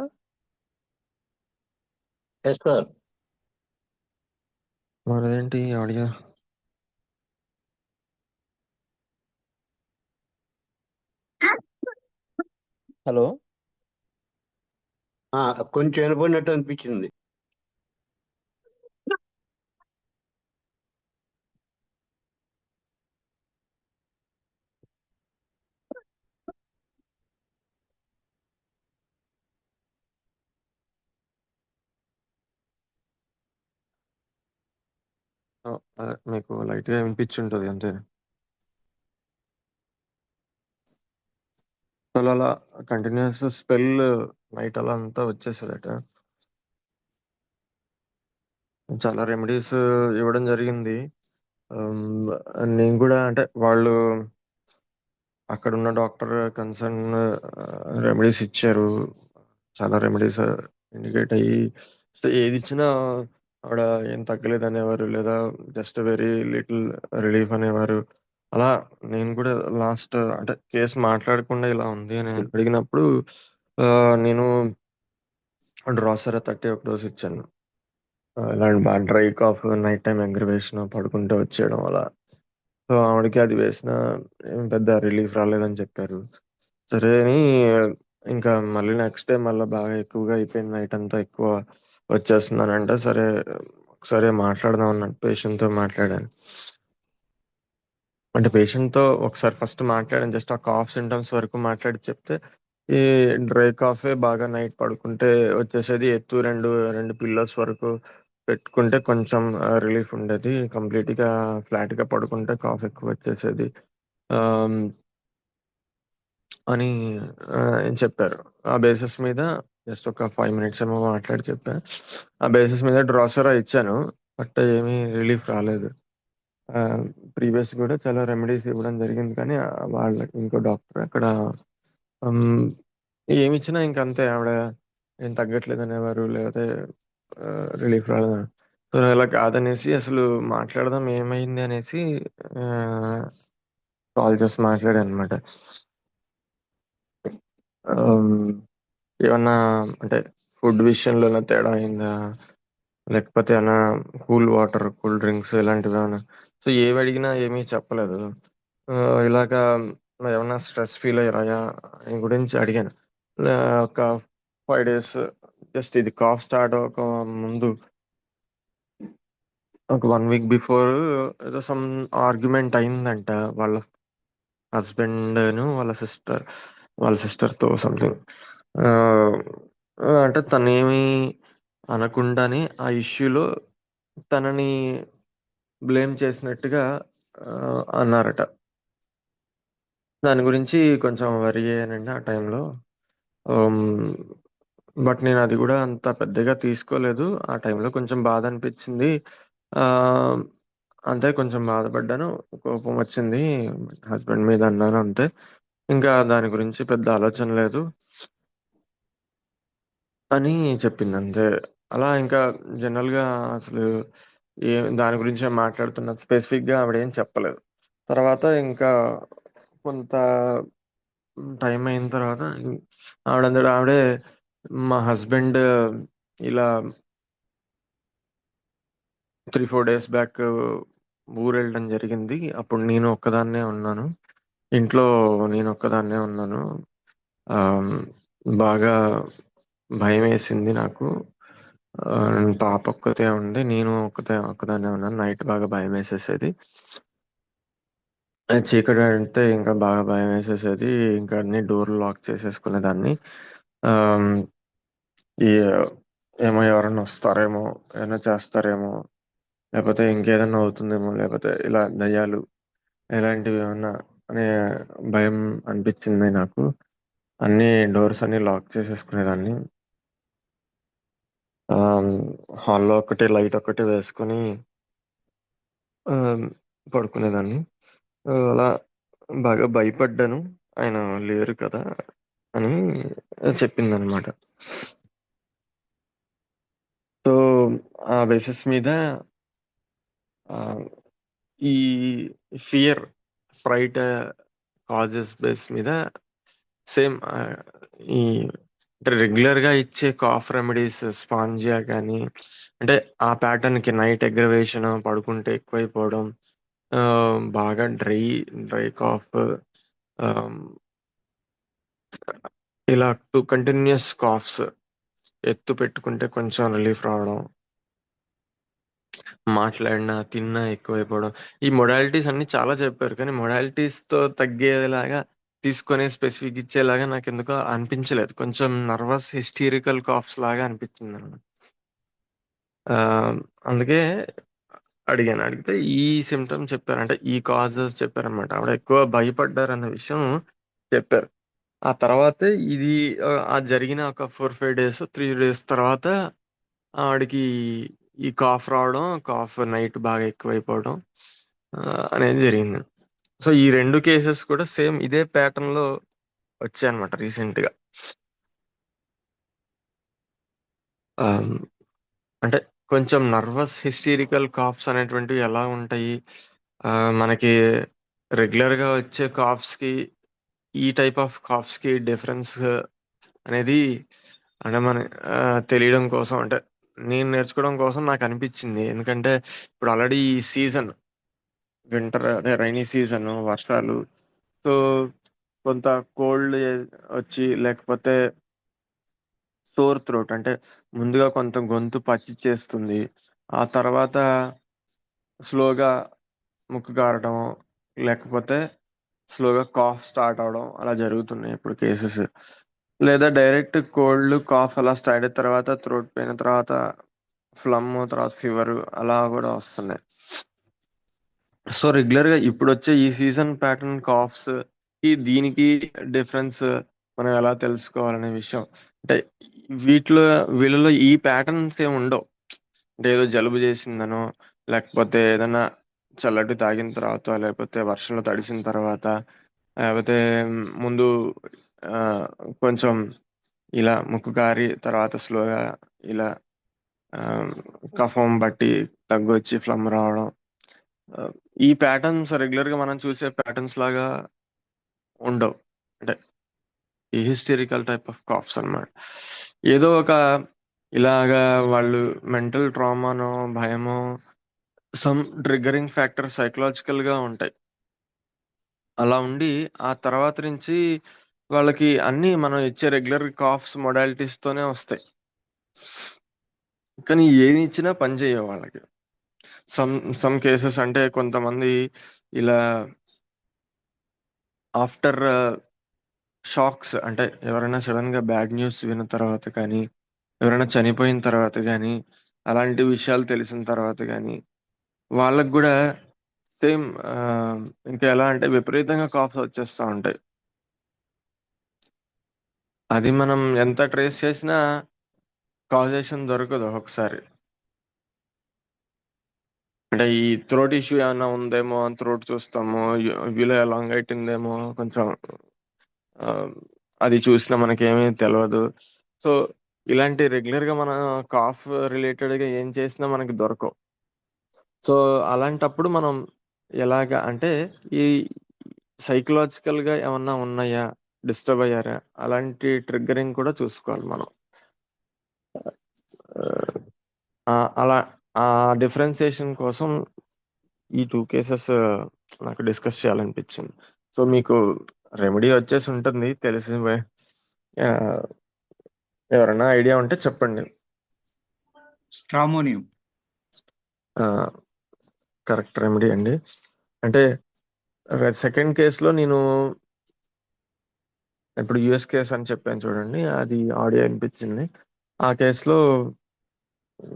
S2: Yes sir.
S1: మరేంటి ఆడియో? హలో.
S2: ఆ, కొంచెం వినపడినట్టు అనిపించింది.
S1: అదే మీకు లైట్ గా వినిపించి ఉంటుంది అంతే. అసలు అలా కంటిన్యూస్ స్పెల్ నైట్ అలా అంతా వచ్చేసేదట. చాలా రెమెడీస్ ఇవ్వడం జరిగింది. ఆమ్, నేను కూడా అంటే వాళ్ళు అక్కడ ఉన్న డాక్టర్ కన్సర్న్ రెమెడీస్ ఇచ్చారు. చాలా రెమెడీస్ ఇండికేట్ అయ్యి సో ఏది ఇచ్చినా ఆవిడ ఏం తగ్గలేదు అనేవారు, లేదా జస్ట్ వెరీ లిటిల్ రిలీఫ్ అనేవారు. అలా నేను కూడా లాస్ట్ అంటే కేసు మాట్లాడకుండా ఇలా ఉంది అని అడిగినప్పుడు ఆ, నేను డ్రాసర్ 30 ఒక డోస్ ఇచ్చాను. ఇలాంటి బాగా dry cough, night time aggravation, పడుకుంటే వచ్చేయడం అలా. సో ఆవిడకి అది వేసిన ఏం పెద్ద రిలీఫ్ రాలేదని చెప్పారు. సరే అని ఇంకా మళ్ళీ నెక్స్ట్ డే మళ్ళీ బాగా ఎక్కువగా అయిపోయింది, నైట్ అంతా ఎక్కువ వచ్చేస్తున్నానంటే సరే ఒకసారి మాట్లాడదాం అన్నట్టు పేషెంట్తో మాట్లాడాను. అంటే పేషెంట్తో ఒకసారి ఫస్ట్ మాట్లాడాను, జస్ట్ ఆ కాఫ్ సింటమ్స్ వరకు మాట్లాడి చెప్తే ఈ డ్రై కాఫే బాగా నైట్ పడుకుంటే వచ్చేసేది, ఎత్తు రెండు రెండు పిల్లోస్ వరకు పెట్టుకుంటే కొంచెం రిలీఫ్ ఉండేది, కంప్లీట్గా ఫ్లాట్గా పడుకుంటే కాఫ్ ఎక్కువ వచ్చేసేది ఆమ్, అని చెప్పారు. ఆ బేసిస్ మీద జస్ట్ ఒక 5 మినిట్స్ ఏమో మాట్లాడి చెప్పాను. ఆ బేసిస్ మీద డ్రాసరా ఇచ్చాను, బట్ ఏమీ రిలీఫ్ రాలేదు. ప్రీవియస్ కూడా చాలా రెమెడీస్ ఇవ్వడం జరిగింది, కానీ వాళ్ళకి ఇంకో డాక్టర్ అక్కడ ఉమ్, ఏమి ఇచ్చినా ఇంకంతే, ఆవిడ ఏం తగ్గట్లేదు అనేవారు, లేకపోతే రిలీఫ్ రాలేదు. సో ఇలా కాదనేసి అసలు మాట్లాడదాం ఏమైంది అనేసి కాల్ చేసి మాట్లాడాను అనమాట. ఏమన్నా అంటే ఫుడ్ విషయంలో ఏమైనా తేడా అయిందా, లేకపోతే ఏమైనా కూల్ వాటర్, కూల్ డ్రింక్స్ ఇలాంటివి ఏమైనా. సో ఏవి అడిగినా ఏమీ చెప్పలేదు. ఆ, ఇలాగా ఏమన్నా స్ట్రెస్ ఫీల్ అయ్యారా అని గురించి అడిగాను. ఒక 5 days జస్ట్ ఇది కాఫ్ స్టార్ట్ అవ్వక ముందు ఒక 1 వీక్ బిఫోర్ ఏదో సమ్ ఆర్గ్యుమెంట్ అయిందంట వాళ్ళ హస్బెండ్ వాళ్ళ సిస్టర్ తో సంథింగ్. అంటే తనేమి అనకుండానే ఆ ఇష్యూలో తనని బ్లేమ్ చేసినట్టుగా అన్నారట. దాని గురించి కొంచెం వరి అయ్యానండి ఆ టైంలో. బట్ నేను అది కూడా అంత పెద్దగా తీసుకోలేదు. ఆ టైంలో కొంచెం బాధ అనిపించింది. ఆ అంతే, కొంచెం బాధపడ్డాను, కోపం వచ్చింది, హస్బెండ్ మీద అన్నాను అంతే. ఇంకా దాని గురించి పెద్ద ఆలోచన లేదు అని చెప్పింది అంతే. అలా ఇంకా జనరల్ గా అసలు దాని గురించి మాట్లాడుతున్నది స్పెసిఫిక్ గా ఆవిడ ఏం చెప్పలేదు. తర్వాత ఇంకా కొంత టైం అయిన తర్వాత ఆవిడే మా హస్బెండ్ ఇలా 3-4 డేస్ బ్యాక్ ఊరు వెళ్ళడం జరిగింది. అప్పుడు నేను ఒక్కదాన్నే ఉన్నాను ఇంట్లో. నేను ఒక్కదాన్నే ఉన్నాను. ఆ, బాగా భయం వేసింది నాకు. పాప ఒక్కతే ఉంది, నేను ఒక్కదాన్నే ఉన్నాను. నైట్ బాగా భయం వేసేసేది. చీకటి అంటే ఇంకా బాగా భయం వేసేసేది. ఇంకా అన్ని డోర్లు లాక్ చేసేసుకునేదాన్ని. ఆమ్, ఈ ఏమో ఎవరైనా వస్తారేమో, ఏమైనా చేస్తారేమో, లేకపోతే ఇంకేదైనా అవుతుందేమో, లేకపోతే ఇలా దయ్యాలు ఇలాంటివి ఏమన్నా అనే భయం అనిపించింది నాకు. అన్ని డోర్స్ అన్ని లాక్ చేసేసుకునేదాన్ని. హాల్లో ఒకటి లైట్ ఒకటి వేసుకొని ఆమ్, పడుకునేదాన్ని. అలా బాగా భయపడ్డాను. ఆయన లేరు కదా అని చెప్పింది అనమాట. సో ఆ బేసిస్ మీద ఆ, ఈ ఫియర్ ఫ్రైట్ కాజెస్ బేస్ మీద సేమ్ ఈ అంటే రెగ్యులర్ గా ఇచ్చే కాఫ్ రెమెడీస్ స్పాంజియా కానీ, అంటే ఆ ప్యాటర్న్ కి నైట్ ఎగ్రవేషన్, పడుకుంటే ఎక్కువైపోవడం, ఆ, బాగా డ్రై కాఫ్, ఇలా 2 కంటిన్యూస్ కాఫ్స్, ఎత్తు పెట్టుకుంటే కొంచెం రిలీఫ్ రావడం, మాట్లాడినా తిన్నా ఎక్కువైపోవడం. ఈ మొడాలిటీస్ అన్ని చాలా చెప్పారు, కానీ మొడాలిటీస్ తో తగ్గేలాగా తీసుకొని స్పెసిఫిక్ ఇచ్చేలాగా నాకు ఎందుకో అనిపించలేదు. కొంచెం నర్వస్ హిస్టీరికల్ కాఫ్స్ లాగా అనిపించింది అన్నమాట. ఆ, అందుకే అడిగితే ఈ సిమ్టమ్ చెప్పారు, అంటే ఈ కాజెస్ చెప్పారనమాట. ఆవిడ ఎక్కువ భయపడ్డారు అన్న విషయం చెప్పారు. ఆ తర్వాత ఇది ఆ జరిగిన ఒక 4-5 డేస్ 3 డేస్ తర్వాత ఆవిడకి ఈ కాఫ్ రావడం, కాఫ్ నైట్ బాగా ఎక్కువైపోవడం ఆ, అనేది జరిగింది. సో ఈ 2 కేసెస్ కూడా సేమ్ ఇదే ప్యాటర్న్ లో వచ్చాయన్నమాట రీసెంట్ గా. ఆమ్, అంటే కొంచెం నర్వస్ హిస్టీరికల్ కాఫ్స్ అనేటువంటివి ఎలా ఉంటాయి, ఆ, మనకి రెగ్యులర్ గా వచ్చే కాఫ్స్ కి ఈ టైప్ ఆఫ్ కాఫ్స్ కి డిఫరెన్స్ అనేది అంటే మన ఆ, తెలియడం కోసం, అంటే నేను నేర్చుకోవడం కోసం నాకు అనిపించింది. ఎందుకంటే ఇప్పుడు ఆల్రెడీ ఈ సీజన్ వింటర్, అదే రైనీ సీజన్, వర్షాలు. సో కొంత కోల్డ్ వచ్చి, లేకపోతే సోర్ థ్రోట్, అంటే ముందుగా కొంత గొంతు పచ్చి చేస్తుంది, ఆ తర్వాత స్లోగా ముక్కు కారటం, లేకపోతే స్లోగా కాఫ్ స్టార్ట్ అవడం అలా జరుగుతున్నాయి ఇప్పుడు కేసెస్. లేదా డైరెక్ట్ కోల్డ్ కాఫ్ అలా స్టార్ట్ అయిన తర్వాత థ్రోట్ పోయిన తర్వాత ఫ్లమ్, తర్వాత ఫీవర్ అలా కూడా వస్తున్నాయి. సో రెగ్యులర్ గా ఇప్పుడు వచ్చే ఈ సీజన్ ప్యాటర్న్ కాఫ్స్ కి దీనికి డిఫరెన్స్ మనం ఎలా తెలుసుకోవాలనే విషయం, అంటే వీటిలో వీళ్ళలో ఈ ప్యాటర్న్స్ ఏమి ఉండవు. అంటే ఏదో జలుబు చేసిందనో, లేకపోతే ఏదైనా చల్లటి తాగిన తర్వాత, లేకపోతే వర్షంలో తడిసిన తర్వాత, లేకపోతే ముందు ఆ, కొంచెం ఇలా ముక్కు కారి తర్వాత స్లోగా ఇలా ఆ, కఫం బట్టి తగ్గొచ్చి ఫ్లమ్ రావడం, ఆ, ఈ ప్యాటర్న్స్ రెగ్యులర్ గా మనం చూసే ప్యాటర్న్స్ లాగా ఉండవు. అంటే ఈ హిస్టరికల్ టైప్ ఆఫ్ కాఫ్స్ అన్నమాట. ఏదో ఒక ఇలాగా వాళ్ళు మెంటల్ ట్రామానో, భయమో, సమ్ ట్రిగరింగ్ ఫ్యాక్టర్ సైకలాజికల్ గా ఉంటాయి. అలా ఉండి ఆ తర్వాత నుంచి వాళ్ళకి అన్ని మనం ఇచ్చే రెగ్యులర్ కాఫ్స్ మొడాలిటీస్ తోనే వస్తాయి. కానీ ఏది ఇచ్చినా పని చేయవు వాళ్ళకి. సమ్ సమ్ కేసెస్ అంటే కొంతమంది ఇలా ఆఫ్టర్ షాక్స్, అంటే ఎవరైనా సడన్ గా బ్యాడ్ న్యూస్ విన్న తర్వాత కానీ, ఎవరైనా చనిపోయిన తర్వాత కానీ, అలాంటి విషయాలు తెలిసిన తర్వాత కానీ వాళ్ళకు కూడా సేమ్ ఇంకా ఎలా అంటే విపరీతంగా కాఫ్ వచ్చేస్తా ఉంటాయి. అది మనం ఎంత ట్రేస్ చేసినా కాజేషన్ దొరకదు ఒక్కొక్కసారి. అంటే ఈ థ్రోట్ ఇష్యూ ఏమైనా ఉందేమో అని థ్రోట్ చూస్తాము, వీలో లాంగ్ అయితుందేమో కొంచెం ఆ, అది చూసినా మనకేమీ తెలియదు. సో ఇలాంటి రెగ్యులర్ గా మన కాఫ్ రిలేటెడ్ గా ఏం చేసినా మనకి దొరకవు. సో అలాంటప్పుడు మనం ఎలాగా అంటే ఈ సైకలాజికల్ గా ఏమన్నా ఉన్నాయా, డిస్టర్బ్ అయ్యారా, అలాంటి ట్రిగ్గరింగ్ కూడా చూసుకోవాలి మనం. అలా ఆ డిఫరెన్సియేషన్ కోసం ఈ 2 కేసెస్ నాకు డిస్కస్ చేయాలనిపించింది. సో మీకు రెమెడీ వచ్చేసి ఉంటుంది తెలిసి, ఆ, ఎవరైనా ఐడియా ఉంటే చెప్పండి.
S3: స్ట్రామోనియం.
S1: కరెక్ట్ రెమెడీ అండి. అంటే సెకండ్ కేసులో నేను ఇప్పుడు యుఎస్ కేసు అని చెప్పాను చూడండి, అది ఆడియో అనిపించింది. ఆ కేసులో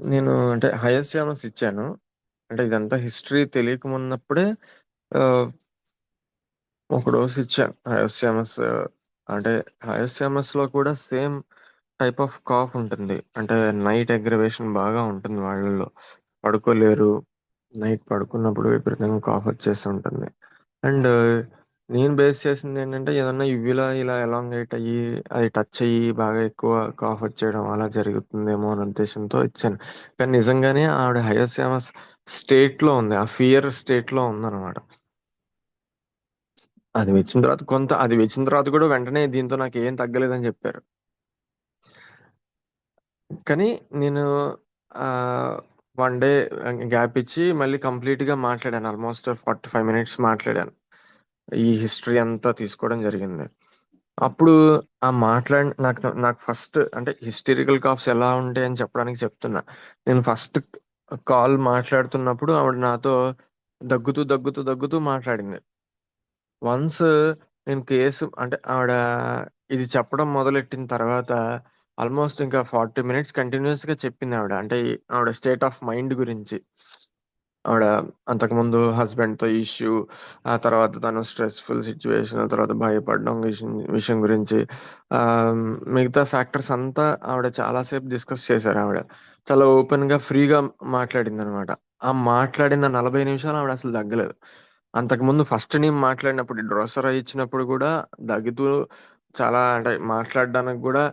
S1: నేను అంటే హయస్యామస్ ఇచ్చాను. అంటే ఇదంతా హిస్టరీ తెలియకమున్నప్పుడే ఆ, ఒక డోస్ ఇచ్చాను హయస్యామస్. అంటే హయస్యామస్ లో కూడా సేమ్ టైప్ ఆఫ్ కాఫ్ ఉంటుంది. అంటే నైట్ అగ్రవేషన్ బాగా ఉంటుంది వాళ్ళలో, పడుకోలేరు, నైట్ పడుకున్నప్పుడు విపరీతంగా కాఫ్ వచ్చేసి ఉంటుంది. అండ్ నేను బేస్ చేసింది ఏంటంటే ఏదన్నా ఇవ్విలా ఇలా ఎలాంగేట్ అయ్యి అది టచ్ అయ్యి బాగా ఎక్కువ కాఫ్ వచ్చేయడం అలా జరుగుతుందేమో అనే ఉద్దేశంతో ఇచ్చాను. కానీ నిజంగానే ఆవిడ హయస్యామస్ స్టేట్ లో ఉంది, ఆ ఫియర్ స్టేట్ లో ఉందన్నమాట. అది ఇచ్చిన తర్వాత కూడా వెంటనే దీంతో నాకు ఏం తగ్గలేదని చెప్పారు. కానీ నేను ఆ 1 డే గ్యాప్ ఇచ్చి మళ్ళీ కంప్లీట్ గా మాట్లాడాను. ఆల్మోస్ట్ 45 minutes మాట్లాడాను. ఈ హిస్టరీ అంతా తీసుకోవడం జరిగింది. అప్పుడు ఆ నాకు ఫస్ట్ అంటే హిస్టరికల్ కాఫ్స్ ఎలా ఉంటాయి అని చెప్పడానికి చెప్తున్నా. నేను ఫస్ట్ కాల్ మాట్లాడుతున్నప్పుడు ఆవిడ నాతో దగ్గుతూ దగ్గుతూ దగ్గుతూ మాట్లాడింది. వన్స్ నేను కేసు అంటే ఆవిడ ఇది చెప్పడం మొదలెట్టిన తర్వాత ఆల్మోస్ట్ ఇంకా 40 minutes కంటిన్యూస్ గా చెప్పింది ఆవిడ. అంటే ఆవిడ స్టేట్ ఆఫ్ మైండ్ గురించి, ఆవిడ అంతకుముందు హస్బెండ్ తో ఇష్యూ, ఆ తర్వాత తను స్ట్రెస్ఫుల్ సిచ్యువేషన్, ఆ తర్వాత భయపడడం విషయం గురించి, ఆ మిగతా ఫ్యాక్టర్స్ అంతా ఆవిడ చాలాసేపు డిస్కస్ చేశారు. ఆవిడ చాలా ఓపెన్ గా ఫ్రీగా మాట్లాడింది అనమాట. ఆ మాట్లాడిన 40 నిమిషాలు ఆవిడ అసలు తగ్గలేదు. అంతకుముందు ఫస్ట్ నేను మాట్లాడినప్పుడు డ్రోసరా ఇచ్చినప్పుడు కూడా దగ్గుతూ, చాలా అంటే మాట్లాడడానికి కూడా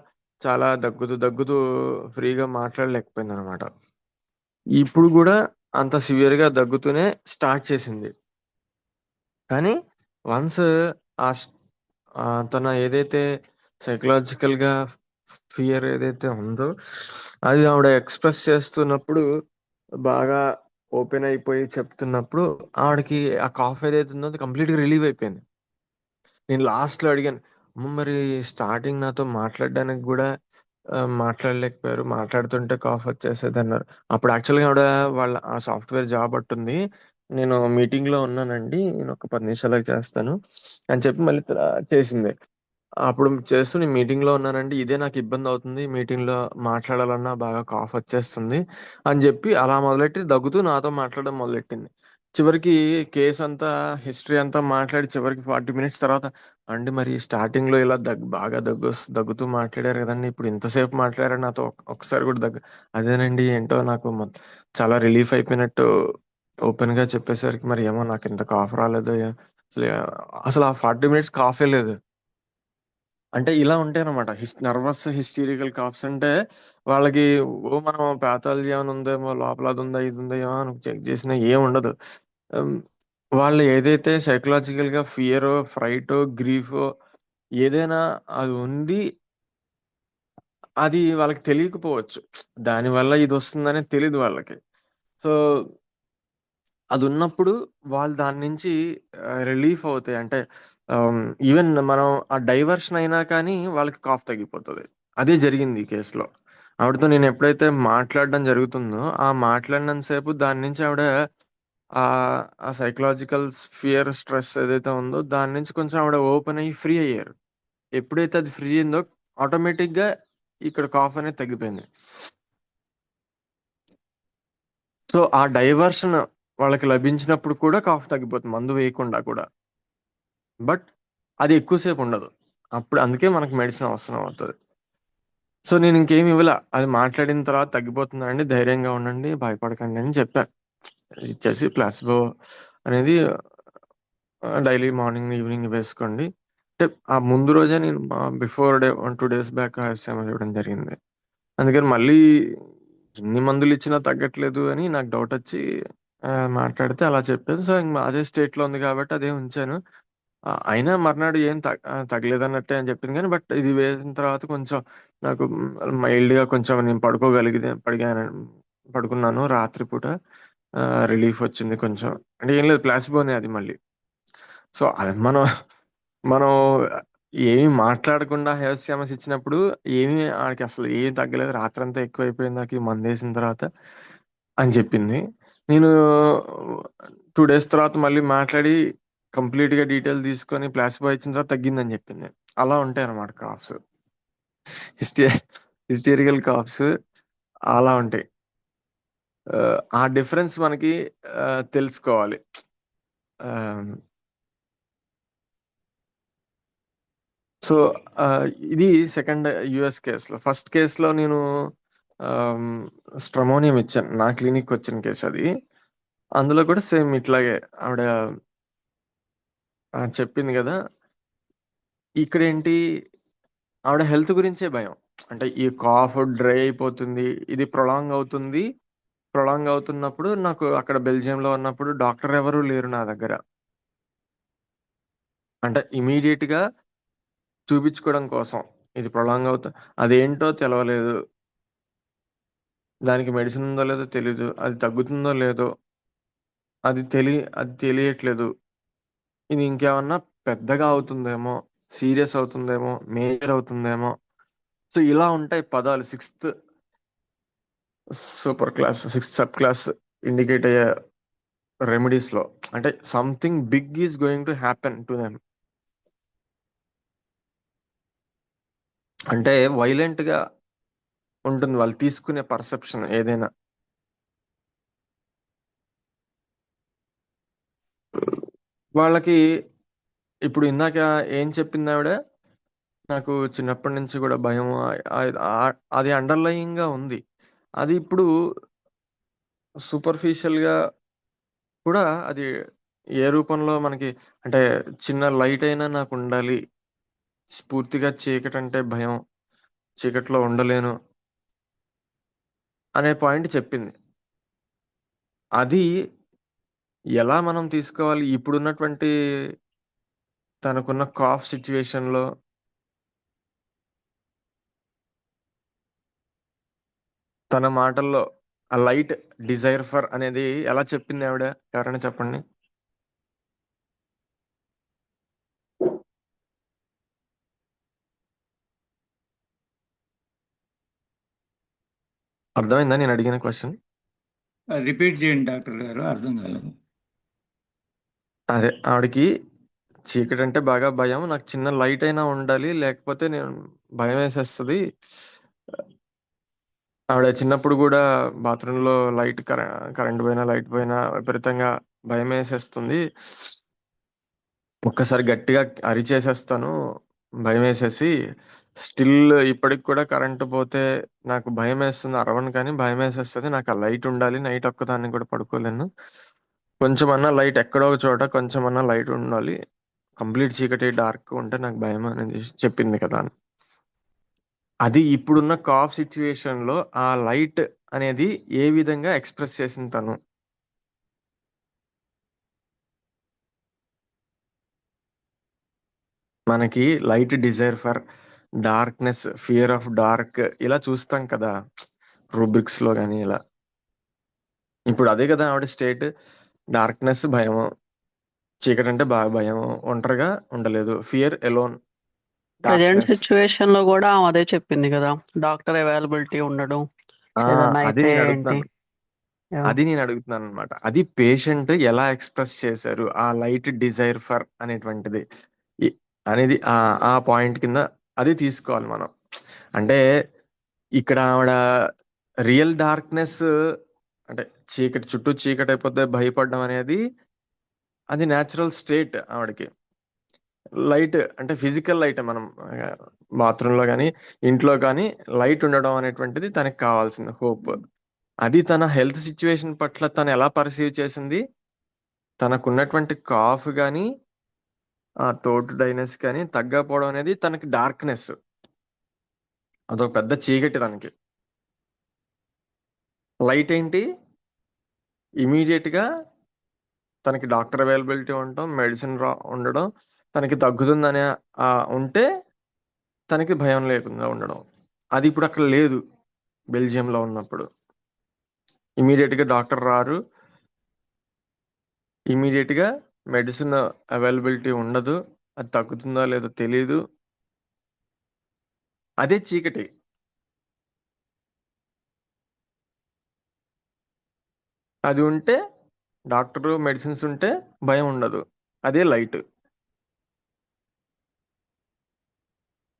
S1: చాలా దగ్గుతూ దగ్గుతూ ఫ్రీగా మాట్లాడలేకపోయింది అనమాట. ఇప్పుడు కూడా అంత సివియర్ గా దగ్గుతూనే స్టార్ట్ చేసింది. కానీ వన్స్ ఆ స్- తన ఏదైతే సైకలాజికల్ గా ఫియర్ ఏదైతే ఉందో అది ఆవిడ ఎక్స్ప్రెస్ చేస్తున్నప్పుడు, బాగా ఓపెన్ అయిపోయి చెప్తున్నప్పుడు ఆవిడకి ఆ కాఫ్ ఏదైతే ఉందో అది కంప్లీట్ గా రిలీవ్ అయిపోయింది. నేను లాస్ట్ లో అడిగాను, "అమ్మ, మరి స్టార్టింగ్ నాతో మాట్లాడడానికి కూడా మాట్లాడలేకపోయారు, మాట్లాడుతుంటే కాఫ్ వచ్చేసేది" అన్నారు. అప్పుడు యాక్చువల్గా ఆవిడ వాళ్ళ ఆ సాఫ్ట్వేర్ జాబ్ అట్టుంది, నేను మీటింగ్ లో ఉన్నానండి, నేను ఒక 10 నిమిషాలకు చేస్తాను అని చెప్పి మళ్ళీ చేసింది. అప్పుడు చేస్తూ నేను మీటింగ్ లో ఉన్నానండి, ఇదే నాకు ఇబ్బంది అవుతుంది, మీటింగ్ లో మాట్లాడాలన్నా బాగా కాఫ్ వచ్చేస్తుంది అని చెప్పి అలా మొదలెట్టి దగ్గుతూ నాతో మాట్లాడడం మొదలెట్టింది. చివరికి కేసు అంతా హిస్టరీ అంతా మాట్లాడి చివరికి 40 minutes తర్వాత, అండి మరి స్టార్టింగ్ లో ఇలా బాగా దగ్గుతూ మాట్లాడారు కదండి, ఇప్పుడు ఇంతసేపు మాట్లాడారు నాతో, ఒక్కసారి కూడా అదేనండి ఏంటో నాకు చాలా రిలీఫ్ అయిపోయినట్టు ఓపెన్ గా చెప్పేసరికి మరి ఏమో నాకు ఇంత కాఫ్ రాలేదు, అసలు అసలు ఆ 40 minutes కాఫే లేదు. అంటే ఇలా ఉంటాయి అనమాట నర్వస్ హిస్టీరికల్ కాప్స్ అంటే. వాళ్ళకి మనం ప్యాథాలజీ ఏమైనా ఉందేమో, లోపల అది ఉందా ఇది ఉందా ఏమో అని చెక్ చేసినా ఏం ఉండదు. ఉమ్, వాళ్ళు ఏదైతే సైకలాజికల్ గా ఫియర్, ఫ్రైట్, గ్రీఫ్ ఏదైనా అది ఉంది, అది వాళ్ళకి తెలియకపోవచ్చు, దానివల్ల ఇది వస్తుందని తెలియదు వాళ్ళకి. సో అది ఉన్నప్పుడు వాళ్ళు దాని నుంచి రిలీఫ్ అవుతాయి. అంటే ఈవెన్ మనం ఆ డైవర్షన్ అయినా కానీ వాళ్ళకి కాఫ్ తగ్గిపోతుంది. అదే జరిగింది ఈ కేసులో. ఆవిడతో నేను ఎప్పుడైతే మాట్లాడడం జరుగుతుందో ఆ మాట్లాడినంత సేపు దాని నుంచి ఆవిడ ఆ ఆ సైకలాజికల్ ఫియర్ స్ట్రెస్ ఏదైతే ఉందో దాని నుంచి కొంచెం ఆవిడ ఓపెన్ అయ్యి ఫ్రీ అయ్యారు. ఎప్పుడైతే అది ఫ్రీ అయిందో ఆటోమేటిక్ గా ఇక్కడ కాఫ్ అనేది తగ్గిపోయింది. సో ఆ డైవర్షన్ వాళ్ళకి లభించినప్పుడు కూడా కాఫ్ తగ్గిపోతుంది మందు వేయకుండా కూడా. బట్ అది ఎక్కువసేపు ఉండదు. అప్పుడు అందుకే మనకి మెడిసిన్ అవసరం అవుతుంది. సో నేను ఇంకేమి ఇవ్వలే, అది మాట్లాడిన తర్వాత తగ్గిపోతుందండి, ధైర్యంగా ఉండండి, భయపడకండి అని చెప్పా. ఇచ్చేసి ప్లాసిబో అనేది డైలీ మార్నింగ్ ఈవినింగ్ వేసుకోండి అంటే ఆ ముందు రోజే నేను బిఫోర్ డే 2 days బ్యాక్ ఆయుష్యం ఇవ్వడం జరిగింది. అందుకని మళ్ళీ ఎన్ని మందులు ఇచ్చినా తగ్గట్లేదు అని నాకు డౌట్ వచ్చి మాట్లాడితే అలా చెప్పాను. సో ఇంక అదే స్టేట్ లో ఉంది కాబట్టి అదే ఉంచాను. అయినా మర్నాడు ఏం తగ్గలేదన్నట్టే అని చెప్పింది కానీ బట్ ఇది వేసిన తర్వాత కొంచెం నాకు మైల్డ్ గా కొంచెం నేను పడుకున్నాను రాత్రిపూట. రిలీఫ్ వచ్చింది కొంచెం. అంటే ఏం లేదు, ప్లాసిబోనే అది మళ్ళీ. సో అది మనం ఏమి మాట్లాడకుండా హెవస్యామస్ ఇచ్చినప్పుడు ఏమి ఆడికి అసలు ఏం తగ్గలేదు, రాత్రంతా ఎక్కువైపోయింది నాకు ఈ మందు వేసిన తర్వాత అని చెప్పింది. నేను 2 days తర్వాత మళ్ళీ మాట్లాడి కంప్లీట్ గా డీటెయిల్ తీసుకొని ప్లాసిబో ఇచ్చిన తర్వాత తగ్గిందని చెప్పింది. అలా ఉంటాయి అన్నమాట కాఫ్స్, హిస్టేరికల్ కాఫ్స్ అలా ఉంటాయి. ఆ డిఫరెన్స్ మనకి తెలుసుకోవాలి. సో ఇది సెకండ్ యుఎస్ కేసులో. ఫస్ట్ కేసులో నేను స్ట్రమోనియం ఇచ్చాను, నా క్లినిక్ వచ్చిన కేసు అది. అందులో కూడా సేమ్ ఇట్లాగే ఆవిడ చెప్పింది కదా. ఇక్కడ ఏంటి, ఆవిడ హెల్త్ గురించే భయం. అంటే ఈ కాఫ్ డ్రై అయిపోతుంది, ఇది ప్రొలాంగ్ అవుతున్నప్పుడు నాకు అక్కడ బెల్జియంలో ఉన్నప్పుడు డాక్టర్ ఎవరు లేరు నా దగ్గర. అంటే ఇమీడియట్ గా చూపించుకోవడం కోసం ఇది ప్రొలాంగ్ అదేంటో తెలవలేదు, దానికి మెడిసిన్ ఉందో లేదో తెలీదు, అది తగ్గుతుందో లేదో అది తెలియట్లేదు, ఇది ఇంకేమన్నా పెద్దగా అవుతుందేమో, సీరియస్ అవుతుందేమో, మేజర్ అవుతుందేమో. సో ఇలా ఉంటాయి పదాలు సిక్స్త్ సబ్ క్లాస్ ఇండికేట్ అయ్యే రెమెడీస్ లో. అంటే something big is going to happen to them. అంటే వైలెంట్ గా ఉంటుంది వాళ్ళు తీసుకునే పర్సెప్షన్ ఏదైనా. వాళ్ళకి ఇప్పుడు ఇందాక ఏం చెప్పింది ఆవిడ, నాకు చిన్నప్పటి నుంచి కూడా భయం అది అండర్లయింగ్ గా ఉంది. అది ఇప్పుడు సూపర్ఫిషియల్ గా కూడా అది ఏ రూపంలో మనకి, అంటే చిన్న లైట్ అయినా నాకు ఉండాలి, పూర్తిగా చీకటి అంటే భయం, చీకట్లో ఉండలేను అనే పాయింట్ చెప్పింది. అది ఎలా మనం తీసుకోవాలి ఇప్పుడున్నటువంటి తనకున్న కాఫ్ సిచ్యువేషన్ లో. తన మాటల్లో ఆ లైట్ డిజైర్ ఫర్ అనేది ఎలా చెప్పింది ఆవిడ, ఎవరైనా చెప్పండి. అర్థమైందా నేను అడిగిన క్వశ్చన్?
S3: రిపీట్ చేయండి డాక్టర్ గారు, అర్థం కాలేదు.
S1: అదే ఆవిడకి చీకటి అంటే బాగా భయం, నాకు చిన్న లైట్ అయినా ఉండాలి లేకపోతే నేను భయం వేసేస్తుంది. ఆవిడ చిన్నప్పుడు కూడా బాత్రూమ్ లో కరెంట్ పోయినా లైట్ పోయినా విపరీతంగా భయం వేసేస్తుంది, ఒక్కసారి గట్టిగా అరిచేసేస్తాను భయం వేసేసి. స్టిల్ ఇప్పటికి కూడా కరెంటు పోతే నాకు భయం వేస్తుంది, అరవను కానీ భయం వేసేస్తుంది, నాకు ఆ లైట్ ఉండాలి, నైట్ ఒక్కదాన్ని కూడా పడుకోలేను, కొంచెమన్నా లైట్ ఎక్కడో ఒక చోట కొంచెమన్నా లైట్ ఉండాలి, కంప్లీట్ చీకటి డార్క్ ఉంటే నాకు భయం అనేది చెప్పింది కదా. అది ఇప్పుడున్న కాఫ్ సిచ్యువేషన్ లో ఆ లైట్ అనేది ఏ విధంగా ఎక్స్ప్రెస్ చేసింది తను. మనకి light desire for, darkness fear of dark ఇలా చూస్తాం కదా రూబ్రిక్స్ లో కానీ ఇలా. ఇప్పుడు అదే కదా ఆవిడ స్టేట్, డార్క్నెస్ భయం, చీకటి అంటే బాగా భయం, ఒంటరిగా ఉండలేదు, fear alone,
S4: present
S5: darkness.
S4: Situation లో కూడా ఆమె అదే చెప్పింది కదా, డాక్టర్ అవైలబిలిటీ ఉండడం ఏదన్నా
S5: అది
S4: అయితే
S5: నేను
S4: ఏంటి.
S5: అడుగుతున్నాను
S4: Yeah.
S5: అది నేను అడుగుతున్నాను అనమాట. అది పేషెంట్ ఎలా ఎక్స్ప్రెస్ చేశారు ఆ లైట్ డిజైర్ ఫర్ అనేటువంటిది ఈ- అనేది ఆ పాయింట్ కింద అది తీసుకోవాలి మనం. అంటే ఇక్కడ ఆవిడ రియల్ డార్క్నెస్ అంటే చీకటి చుట్టూ చీకటి అయిపోతే భయపడడం అనేది అది న్యాచురల్ స్టేట్ ఆవిడకి. లైట్ అంటే ఫిజికల్ లైట్ మనం బాత్రూమ్ లో కానీ ఇంట్లో కానీ లైట్ ఉండడం అనేటువంటిది తనకి కావాల్సిన హోప్. అది తన హెల్త్ సిచ్యువేషన్ పట్ల తను ఎలా పర్సీవ్ చేసింది, తనకున్నటువంటి కాఫ్ కానీ ఆ థ్రోట్ డైనెస్ కానీ తగ్గకపోవడం అనేది తనకి డార్క్నెస్, అదొక పెద్ద చీకటి. తనకి లైట్ ఏంటి, ఇమీడియట్ గా తనకి డాక్టర్ అవైలబిలిటీ ఉండటం, మెడిసిన్ ఉండడం, తనకి తగ్గుతుందనే ఉంటే తనకి భయం లేకుండా ఉండడం. అది ఇప్పుడు అక్కడ లేదు. బెల్జియంలో ఉన్నప్పుడు ఇమీడియట్ గా డాక్టర్ రారు, ఇమీడియట్ గా మెడిసిన్ అవైలబిలిటీ ఉండదు, అది తగ్గుతుందో లేదో తెలియదు. అదే చీకటి. అది ఉంటే డాక్టరు మెడిసిన్స్ ఉంటే భయం ఉండదు, అదే లైట్.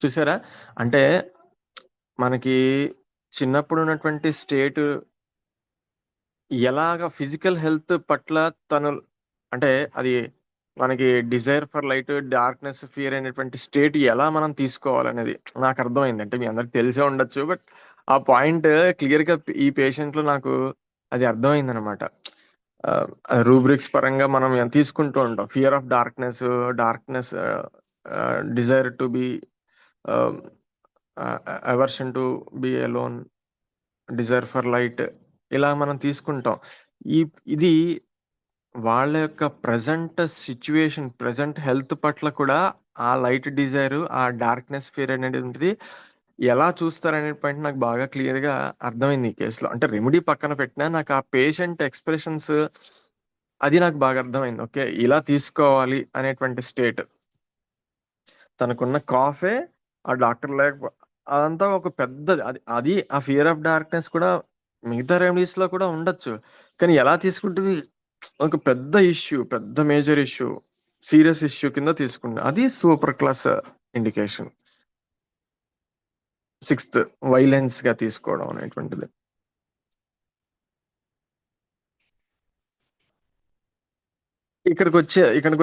S5: చూసారా? అంటే మనకి చిన్నప్పుడు ఉన్నటువంటి స్టేట్ ఎలాగ ఫిజికల్ హెల్త్ పట్ల తను అంటే అది మనకి desire for light, darkness, fear అనేటువంటి స్టేట్ ఎలా మనం తీసుకోవాలనేది నాకు అర్థమైంది. అంటే మీ అందరికి తెలిసే ఉండొచ్చు, బట్ ఆ పాయింట్ క్లియర్ గా ఈ పేషెంట్ లో నాకు అది అర్థమైంది అనమాట. రూబ్రిక్స్ పరంగా మనం తీసుకుంటూ ఉంటాం. Fear of darkness, darkness, desire to be, aversion to be alone, desire for light, ఇలా మనం తీసుకుంటాం. ఇది వాళ్ళ యొక్క ప్రజెంట్ సిచ్యువేషన్, ప్రజెంట్ హెల్త్ పట్ల కూడా ఆ లైట్ డిజైర్, ఆ డార్క్నెస్ ఫియర్ అనేది ఎలా చూస్తారనే పాయింట్ నాకు బాగా క్లియర్ గా అర్థమైంది ఈ కేసులో. అంటే రెమెడీ పక్కన పెట్టినా నాకు ఆ పేషెంట్ ఎక్స్ప్రెషన్స్ అది నాకు బాగా అర్థమైంది. ఓకే, ఇలా తీసుకోవాలి అనేటువంటి స్టేట్. తనకున్న కాఫే ఆ డాక్టర్ లేక అదంతా ఒక పెద్ద అది ఆ ఫియర్ ఆఫ్ డార్క్నెస్ కూడా మిగతా రెమెడీస్ లో కూడా ఉండొచ్చు, కానీ ఎలా తీసుకుంటుంది ఒక పెద్ద ఇష్యూ, పెద్ద మేజర్ ఇష్యూ, సీరియస్ ఇష్యూ కింద తీసుకుంటా. అది super class indication. 6th violence గా తీసుకోవడం అనేటువంటిది. ఇక్కడికి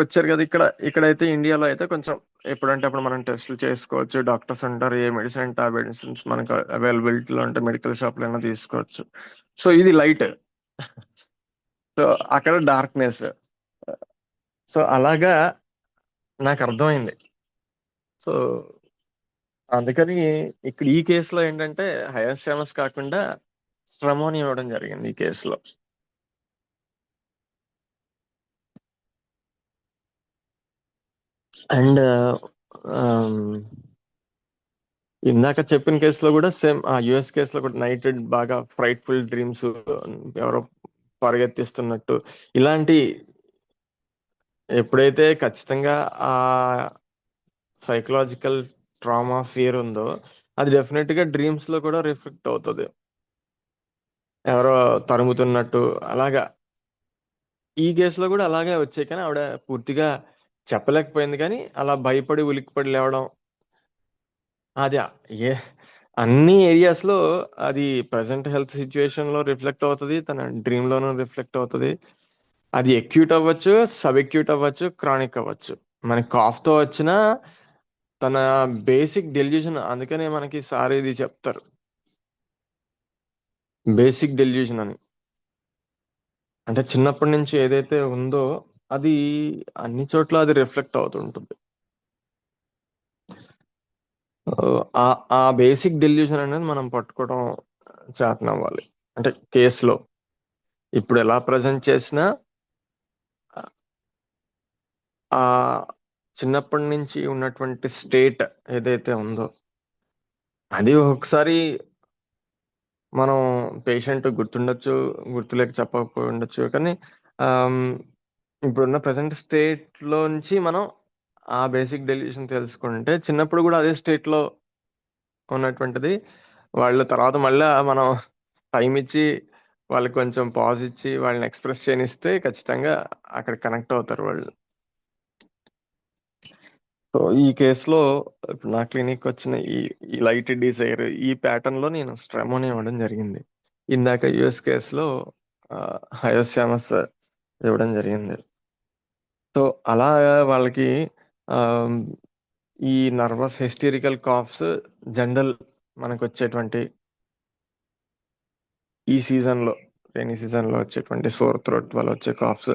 S5: వచ్చారు కదా. ఇక్కడైతే ఇండియాలో అయితే కొంచెం ఎప్పుడంటే అప్పుడు మనం టెస్టులు చేసుకోవచ్చు, డాక్టర్స్ ఉంటారు, ఏ మెడిసిన్ అంటే ఆ మెడిసిన్స్ మనకు అవైలబిలిటీలో ఉంటే మెడికల్ షాప్ లో అయినా తీసుకోవచ్చు. సో ఇది లైట్, సో అక్కడ డార్క్నెస్. సో అలాగా నాకు అర్థమైంది. సో అందుకని ఇక్కడ ఈ కేసులో ఏంటంటే హయాస్యామస్ కాకుండా స్ట్రమోని ఇవ్వడం జరిగింది ఈ కేసులో. అండ్ ఇందాక చెప్పిన కేసులో కూడా సేమ్, ఆ యుఎస్ కేసులో కూడా నైట్ బాగా ఫ్రైట్ఫుల్ డ్రీమ్స్, ఎవరో పరిగెత్తిస్తున్నట్టు, ఇలాంటి ఎప్పుడైతే ఖచ్చితంగా ఆ సైకలాజికల్ ట్రామా, ఫియర్ ఉందో అది డెఫినెట్ గా డ్రీమ్స్ లో కూడా రిఫ్లెక్ట్ అవుతుంది. ఎవరో తరుముతున్నట్టు అలాగా ఈ కేసులో కూడా అలాగే వచ్చాయి, కానీ ఆవిడ పూర్తిగా చెప్పలేకపోయింది. కానీ అలా భయపడి ఉలిక్కిపడి లేవడం, అది ఏ అన్ని ఏరియాస్ లో అది ప్రజెంట్ హెల్త్ సిచ్యువేషన్ లో రిఫ్లెక్ట్ అవుతుంది, తన డ్రీమ్ లోనూ రిఫ్లెక్ట్ అవుతుంది. అది ఎక్యూట్ అవ్వచ్చు, సబ్ ఎక్యూట్ అవ్వచ్చు, క్రానిక్ అవ్వచ్చు. మనకి కాఫ్ తో వచ్చిన తన బేసిక్ డెల్యూషన్, అందుకనే మనకి సార్ ఇది చెప్తారు బేసిక్ డెల్యూషన్ అని. అంటే చిన్నప్పటి నుంచి ఏదైతే ఉందో అది అన్ని చోట్ల అది రిఫ్లెక్ట్ అవుతుంటుంది. ఆ బేసిక్ డెల్యూషన్ అనేది మనం పట్టుకోవడం చేతనవ్వాలి. అంటే కేసులో ఇప్పుడు ఎలా ప్రజెంట్ చేసినా ఆ చిన్నప్పటి నుంచి ఉన్నటువంటి స్టేట్ ఏదైతే ఉందో అది ఒకసారి మనం పేషెంట్ గుర్తుండొచ్చు, గుర్తులేక చెప్పకపోయి ఉండొచ్చు, కానీ ఇప్పుడున్న ప్రజెంట్ స్టేట్ లోంచి మనం ఆ బేసిక్ డెలిషన్ తెలుసుకుంటే చిన్నప్పుడు కూడా అదే స్టేట్ లో ఉన్నటువంటిది వాళ్ళు తర్వాత మళ్ళీ మనం టైం ఇచ్చి వాళ్ళకి కొంచెం పాజ్ ఇచ్చి వాళ్ళని ఎక్స్ప్రెస్ చేయనిస్తే ఖచ్చితంగా అక్కడ కనెక్ట్ అవుతారు వాళ్ళు. సో ఈ కేసులో ఇప్పుడు నా క్లినిక్ వచ్చిన ఈ లైట్ డిజైర్ ఈ ప్యాటర్న్ లో నేను స్ట్రెమోని ఇవ్వడం జరిగింది. ఇందాక యుఎస్ కేసులో హయోస్యామస్ ఇవ్వడం జరిగింది. సో అలా వాళ్ళకి ఆ, ఈ నర్వస్ హిస్టీరికల్ కాఫ్స్ జనరల్ మనకు వచ్చేటువంటి ఈ సీజన్ లో రైనీ సీజన్ లో వచ్చేటువంటి సోర్ థ్రోట్ వల్ల వచ్చే కాఫ్స్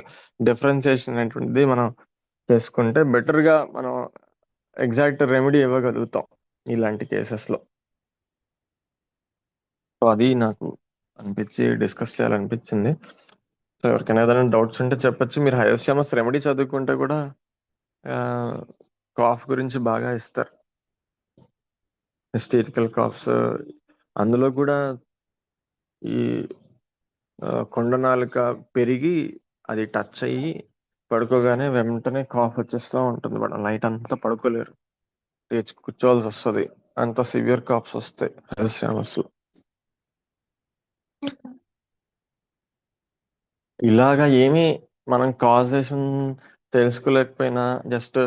S5: డిఫరెన్సియేషన్ అనేటువంటిది మనం చేసుకుంటే బెటర్ గా మనం ఎగ్జాక్ట్ రెమెడీ ఇవ్వగలుగుతాం ఇలాంటి కేసెస్ లో. సో అది నాకు అనిపించి డిస్కస్ చేయాలనిపించింది. సో ఎవరికైనా ఏదైనా డౌట్స్ ఉంటే చెప్పొచ్చు. మీరు హయోస్యామస్ రెమెడీ చదువుకుంటే కూడా కాఫ్ గురించి బాగా ఇస్తారు, హిస్టీరికల్ కాఫ్స్. అందులో కూడా ఈ కొండ నాలుక పెరిగి అది టచ్ అయ్యి పడుకోగానే వెంటనే కాఫ్ వచ్చేస్తూ ఉంటుంది. మేడం నైట్ అంతా పడుకోలేరు, లేచి కూర్చోవాల్సి వస్తుంది, అంత సివియర్ కాఫ్స్ వస్తాయి హయోస్యామస్. ఇలాగా ఏమి మనం కాజేషన్ తెలుసుకోలేకపోయినా జస్ట్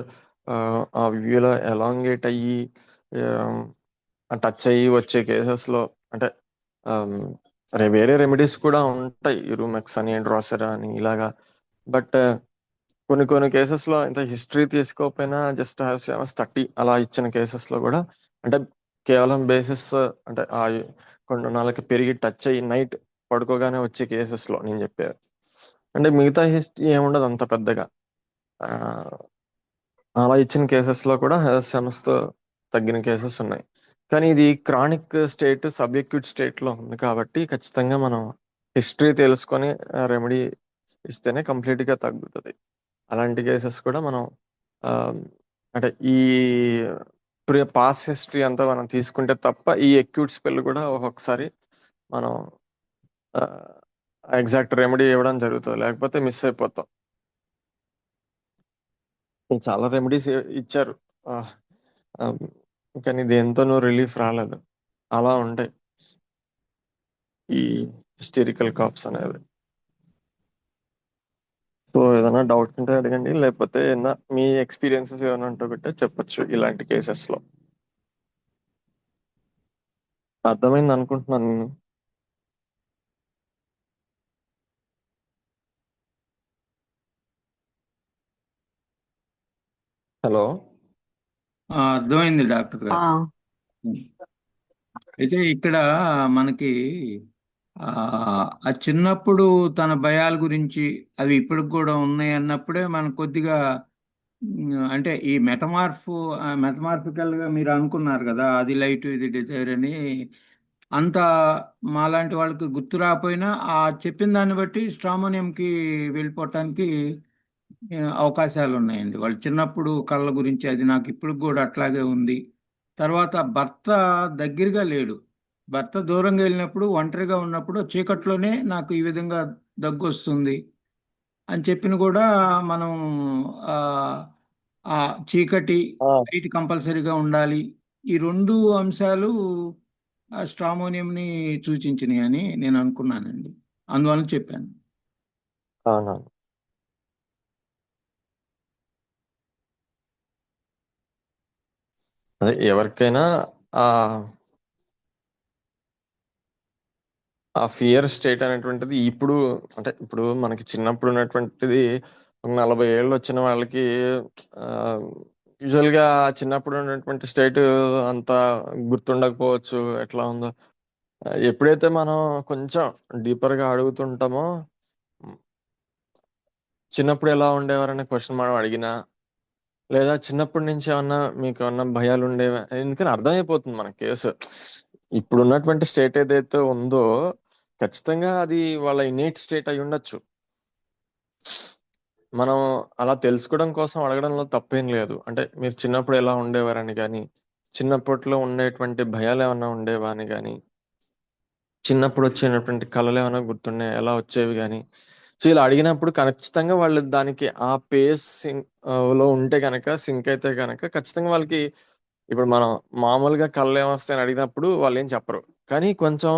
S5: ఆ వ్యూలో ఎలాంగేట్ అయ్యి టచ్ అయ్యి వచ్చే కేసెస్ లో అంటే వేరే రెమెడీస్ కూడా ఉంటాయి, యూరోమెక్స్ అని డ్రాసెరా అని ఇలాగా. బట్ కొన్ని కొన్ని కేసెస్ లో ఇంత హిస్టరీ తీసుకోకపోయినా జస్ట్ హయోస్యామస్ 30 అలా ఇచ్చిన కేసెస్ లో కూడా అంటే కేవలం బేసిస్ అంటే ఆ కొన్ని నాలుగు పెరిగి టచ్ అయ్యి నైట్ పడుకోగానే వచ్చే కేసెస్ లో నేను చెప్పాను. అంటే మిగతా హిస్టరీ ఏముండదు అంత పెద్దగా. ఆ, అలా ఇచ్చిన కేసెస్ లో కూడా హయోస్యామస్ తో తగ్గిన కేసెస్ ఉన్నాయి. కానీ ఇది chronic state, sub acute state లో ఉంది కాబట్టి ఖచ్చితంగా మనం హిస్టరీ తెలుసుకొని రెమెడీ ఇస్తేనే కంప్లీట్ గా తగ్గుతుంది. అలాంటి కేసెస్ కూడా మనం ఆ, అంటే ఈ పాస్ హిస్టరీ అంతా మనం తీసుకుంటే తప్ప ఈ అక్యూట్ స్పెల్ కూడా ఒక్కొక్కసారి మనం ఎగ్జాక్ట్ రెమెడీ ఇవ్వడం జరుగుతుంది, లేకపోతే మిస్ అయిపోతాం. చాలా రెమెడీస్ ఇచ్చారు ఆ, ఆ, కానీ దేంతోనూ రిలీఫ్ రాలేదు. అలా ఉంటాయి ఈ హిస్టరికల్ కాఫ్స్ అనేవి. సో ఏదైనా డౌట్ ఉంటే అడగండి, లేకపోతే ఏదైనా మీ ఎక్స్పీరియన్సెస్ ఏమైనా ఉంటే బిట్టే చెప్పొచ్చు ఇలాంటి కేసెస్ లో. అర్థమైంది అనుకుంటున్నాను నేను. హలో.
S3: అర్థమైంది డాక్టర్
S4: ఆ,
S3: గారు. అయితే ఇక్కడ మనకి ఆ ఆ చిన్నప్పుడు తన భయాల గురించి అవి ఇప్పటికి కూడా ఉన్నాయి అన్నప్పుడే మనం కొద్దిగా అంటే ఈ మెటమార్ఫికల్ గా మీరు అనుకున్నారు కదా, అది లైట్ ఇది డిజైర్ అని. అంత మాలాంటి వాళ్ళకి గుర్తు రాకపోయినా ఆ చెప్పిన దాన్ని బట్టి స్ట్రామోనియంకి వెళ్ళిపోవటానికి అవకాశాలు ఉన్నాయండి. వాళ్ళు చిన్నప్పుడు కళ్ళ గురించి అది నాకు ఇప్పుడు కూడా అట్లాగే ఉంది. తర్వాత భర్త దగ్గరగా లేడు, భర్త దూరంగా వెళ్ళినప్పుడు ఒంటరిగా ఉన్నప్పుడు చీకట్లోనే నాకు ఈ విధంగా దగ్గు వస్తుంది అని చెప్పిన కూడా మనం ఆ ఆ చీకటి లైట్ కంపల్సరీగా ఉండాలి. ఈ రెండు అంశాలు ఆ స్ట్రామోనియంని సూచించినాయి అని నేను అనుకున్నానండి, అందువలన చెప్పాను.
S5: అవునా. అదే ఎవరికైనా ఆ ఆ ఫియర్ స్టేట్ అనేటువంటిది ఇప్పుడు అంటే ఇప్పుడు మనకి చిన్నప్పుడు ఉన్నటువంటిది 40 ఏళ్ళు వచ్చిన వాళ్ళకి యూజువల్ గా చిన్నప్పుడు ఉన్నటువంటి స్టేట్ అంత గుర్తుండకపోవచ్చు ఎట్లా ఉందో. ఎప్పుడైతే మనం కొంచెం డీపర్ గా అడుగుతుంటామో చిన్నప్పుడు ఎలా ఉండేవారనే క్వశ్చన్ మనం అడిగినా, లేదా చిన్నప్పటి నుంచి ఏమన్నా మీకు ఏమన్నా భయాలు ఉండేవా, ఎందుకని అర్థమైపోతుంది మన కేసు. ఇప్పుడు ఉన్నటువంటి స్టేట్ ఏదైతే ఉందో ఖచ్చితంగా అది వాళ్ళ ఇన్నేట్ స్టేట్ అయి ఉండొచ్చు. మనం అలా తెలుసుకోవడం కోసం అడగడంలో తప్పేం లేదు. అంటే మీరు చిన్నప్పుడు ఎలా ఉండేవారని కానీ, చిన్నప్పట్లో ఉండేటువంటి భయాలు ఏమైనా ఉండేవా అని కానీ, చిన్నప్పుడు వచ్చినటువంటి కళలు ఏమైనా గుర్తున్నాయి ఎలా వచ్చేవి కానీ, సో ఇలా అడిగినప్పుడు ఖచ్చితంగా వాళ్ళు దానికి ఆ పేస్ లో ఉంటే కనుక సింక్ అయితే కనుక ఖచ్చితంగా వాళ్ళకి ఇప్పుడు మనం మామూలుగా కళ్ళు ఏమొస్తాయని అడిగినప్పుడు వాళ్ళు ఏం చెప్పరు. కానీ కొంచెం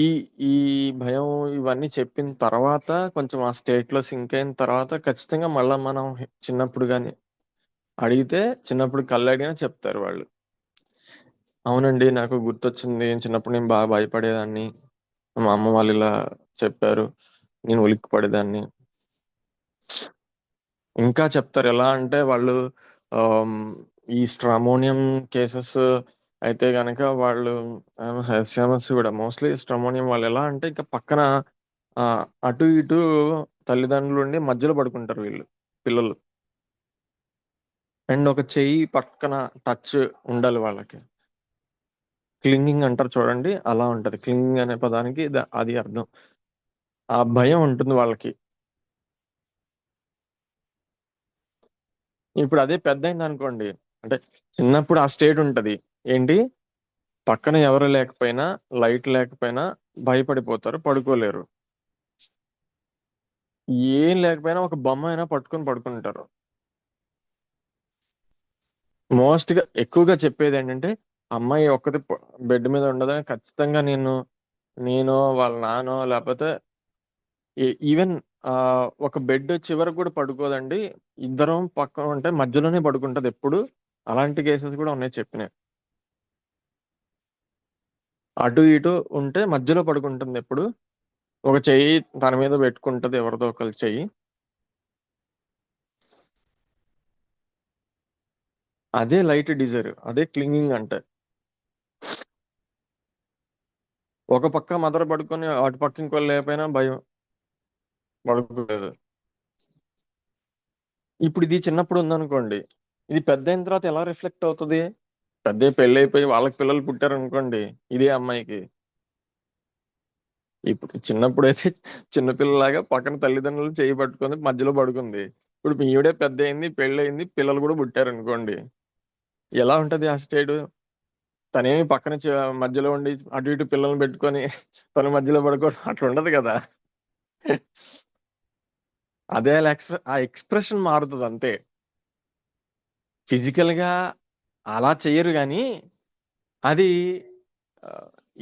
S5: ఈ ఈ భయం ఇవన్నీ చెప్పిన తర్వాత కొంచెం ఆ స్టేట్ లో సింక్ అయిన తర్వాత ఖచ్చితంగా మళ్ళీ మనం చిన్నప్పుడు కానీ అడిగితే చిన్నప్పుడు కళ్ళు అడిగినా చెప్తారు వాళ్ళు. అవునండి, నాకు గుర్తొచ్చింది చిన్నప్పుడు నేను బాగా భయపడేదాన్ని, మా అమ్మ వాళ్ళు ఇలా చెప్పారు, నేను ఉలిక్కి పడేదాన్ని. ఇంకా చెప్తారు ఎలా అంటే వాళ్ళు ఆమ్, ఈ స్ట్రామోనియం కేసెస్ అయితే గనక వాళ్ళు హెర్సియామస్ కూడా మోస్ట్లీ స్ట్రామోనియం వాళ్ళు ఎలా అంటే ఇంకా పక్కన ఆ, అటు ఇటు తల్లిదండ్రులు ఉండి మధ్యలో పడుకుంటారు వీళ్ళు పిల్లలు. అండ్ ఒక చెయ్యి పక్కన టచ్ ఉండాలి వాళ్ళకి. క్లింగింగ్ అంటారు చూడండి, అలా ఉంటది. క్లింగింగ్ అనే పదానికి అది అర్థం. ఆ భయం ఉంటుంది వాళ్ళకి. ఇప్పుడు అదే పెద్ద అయింది అనుకోండి, అంటే చిన్నప్పుడు ఆ స్టేట్ ఉంటది ఏంటి, పక్కన ఎవరు లేకపోయినా లైట్ లేకపోయినా భయపడిపోతారు, పడుకోలేరు. ఏం లేకపోయినా ఒక బొమ్మ అయినా పట్టుకొని పడుకుంటారు. మోస్ట్ గా ఎక్కువగా చెప్పేది ఏంటంటే అమ్మాయి ఒక్కటి బెడ్ మీద ఉండదని ఖచ్చితంగా నేను వాళ్ళ నాన్నో లేకపోతే ఈవెన్ ఆ ఒక బెడ్ చివరకు కూడా పడుకోదండి, ఇద్దరం పక్కన ఉంటే మధ్యలోనే పడుకుంటది ఎప్పుడు. అలాంటి కేసెస్ కూడా ఉన్నాయి చెప్పినాయి. అటు ఇటు ఉంటే మధ్యలో పడుకుంటుంది ఎప్పుడు, ఒక చెయ్యి తన మీద పెట్టుకుంటది ఎవరిదో ఒకరి చెయ్యి. అదే లైట్ డిజైర్, అదే క్లింగింగ్ అంటే. ఒక పక్క మదర్ పడుకొని అటు పక్క ఇంకో లేకపోయినా భయం, పడుకోలేదు. ఇప్పుడు ఇది చిన్నప్పుడు ఉందనుకోండి, ఇది పెద్ద అయిన తర్వాత ఎలా రిఫ్లెక్ట్ అవుతుంది? పెద్ద పెళ్ళి అయిపోయి వాళ్ళకి పిల్లలు పుట్టారు అనుకోండి, ఇదే అమ్మాయికి. ఇప్పుడు చిన్నప్పుడు అయితే చిన్నపిల్లలాగా పక్కన తల్లిదండ్రులు చేయి పట్టుకుంది మధ్యలో పడుకుంది. ఇప్పుడు ఈవిడే పెద్ద అయింది, పెళ్ళి అయింది, పిల్లలు కూడా పుట్టారు అనుకోండి, ఎలా ఉంటది ఆ స్టేట్? తనేమి పక్కన మధ్యలో ఉండి అటు ఇటు పిల్లల్ని పెట్టుకొని తన మధ్యలో పడుకోవడం అట్లా ఉండదు కదా. అదే ఆ ఎక్స్ప్రెషన్ మారుతుంది అంతే. ఫిజికల్ గా అలా చెయ్యరు కానీ అది ఆ,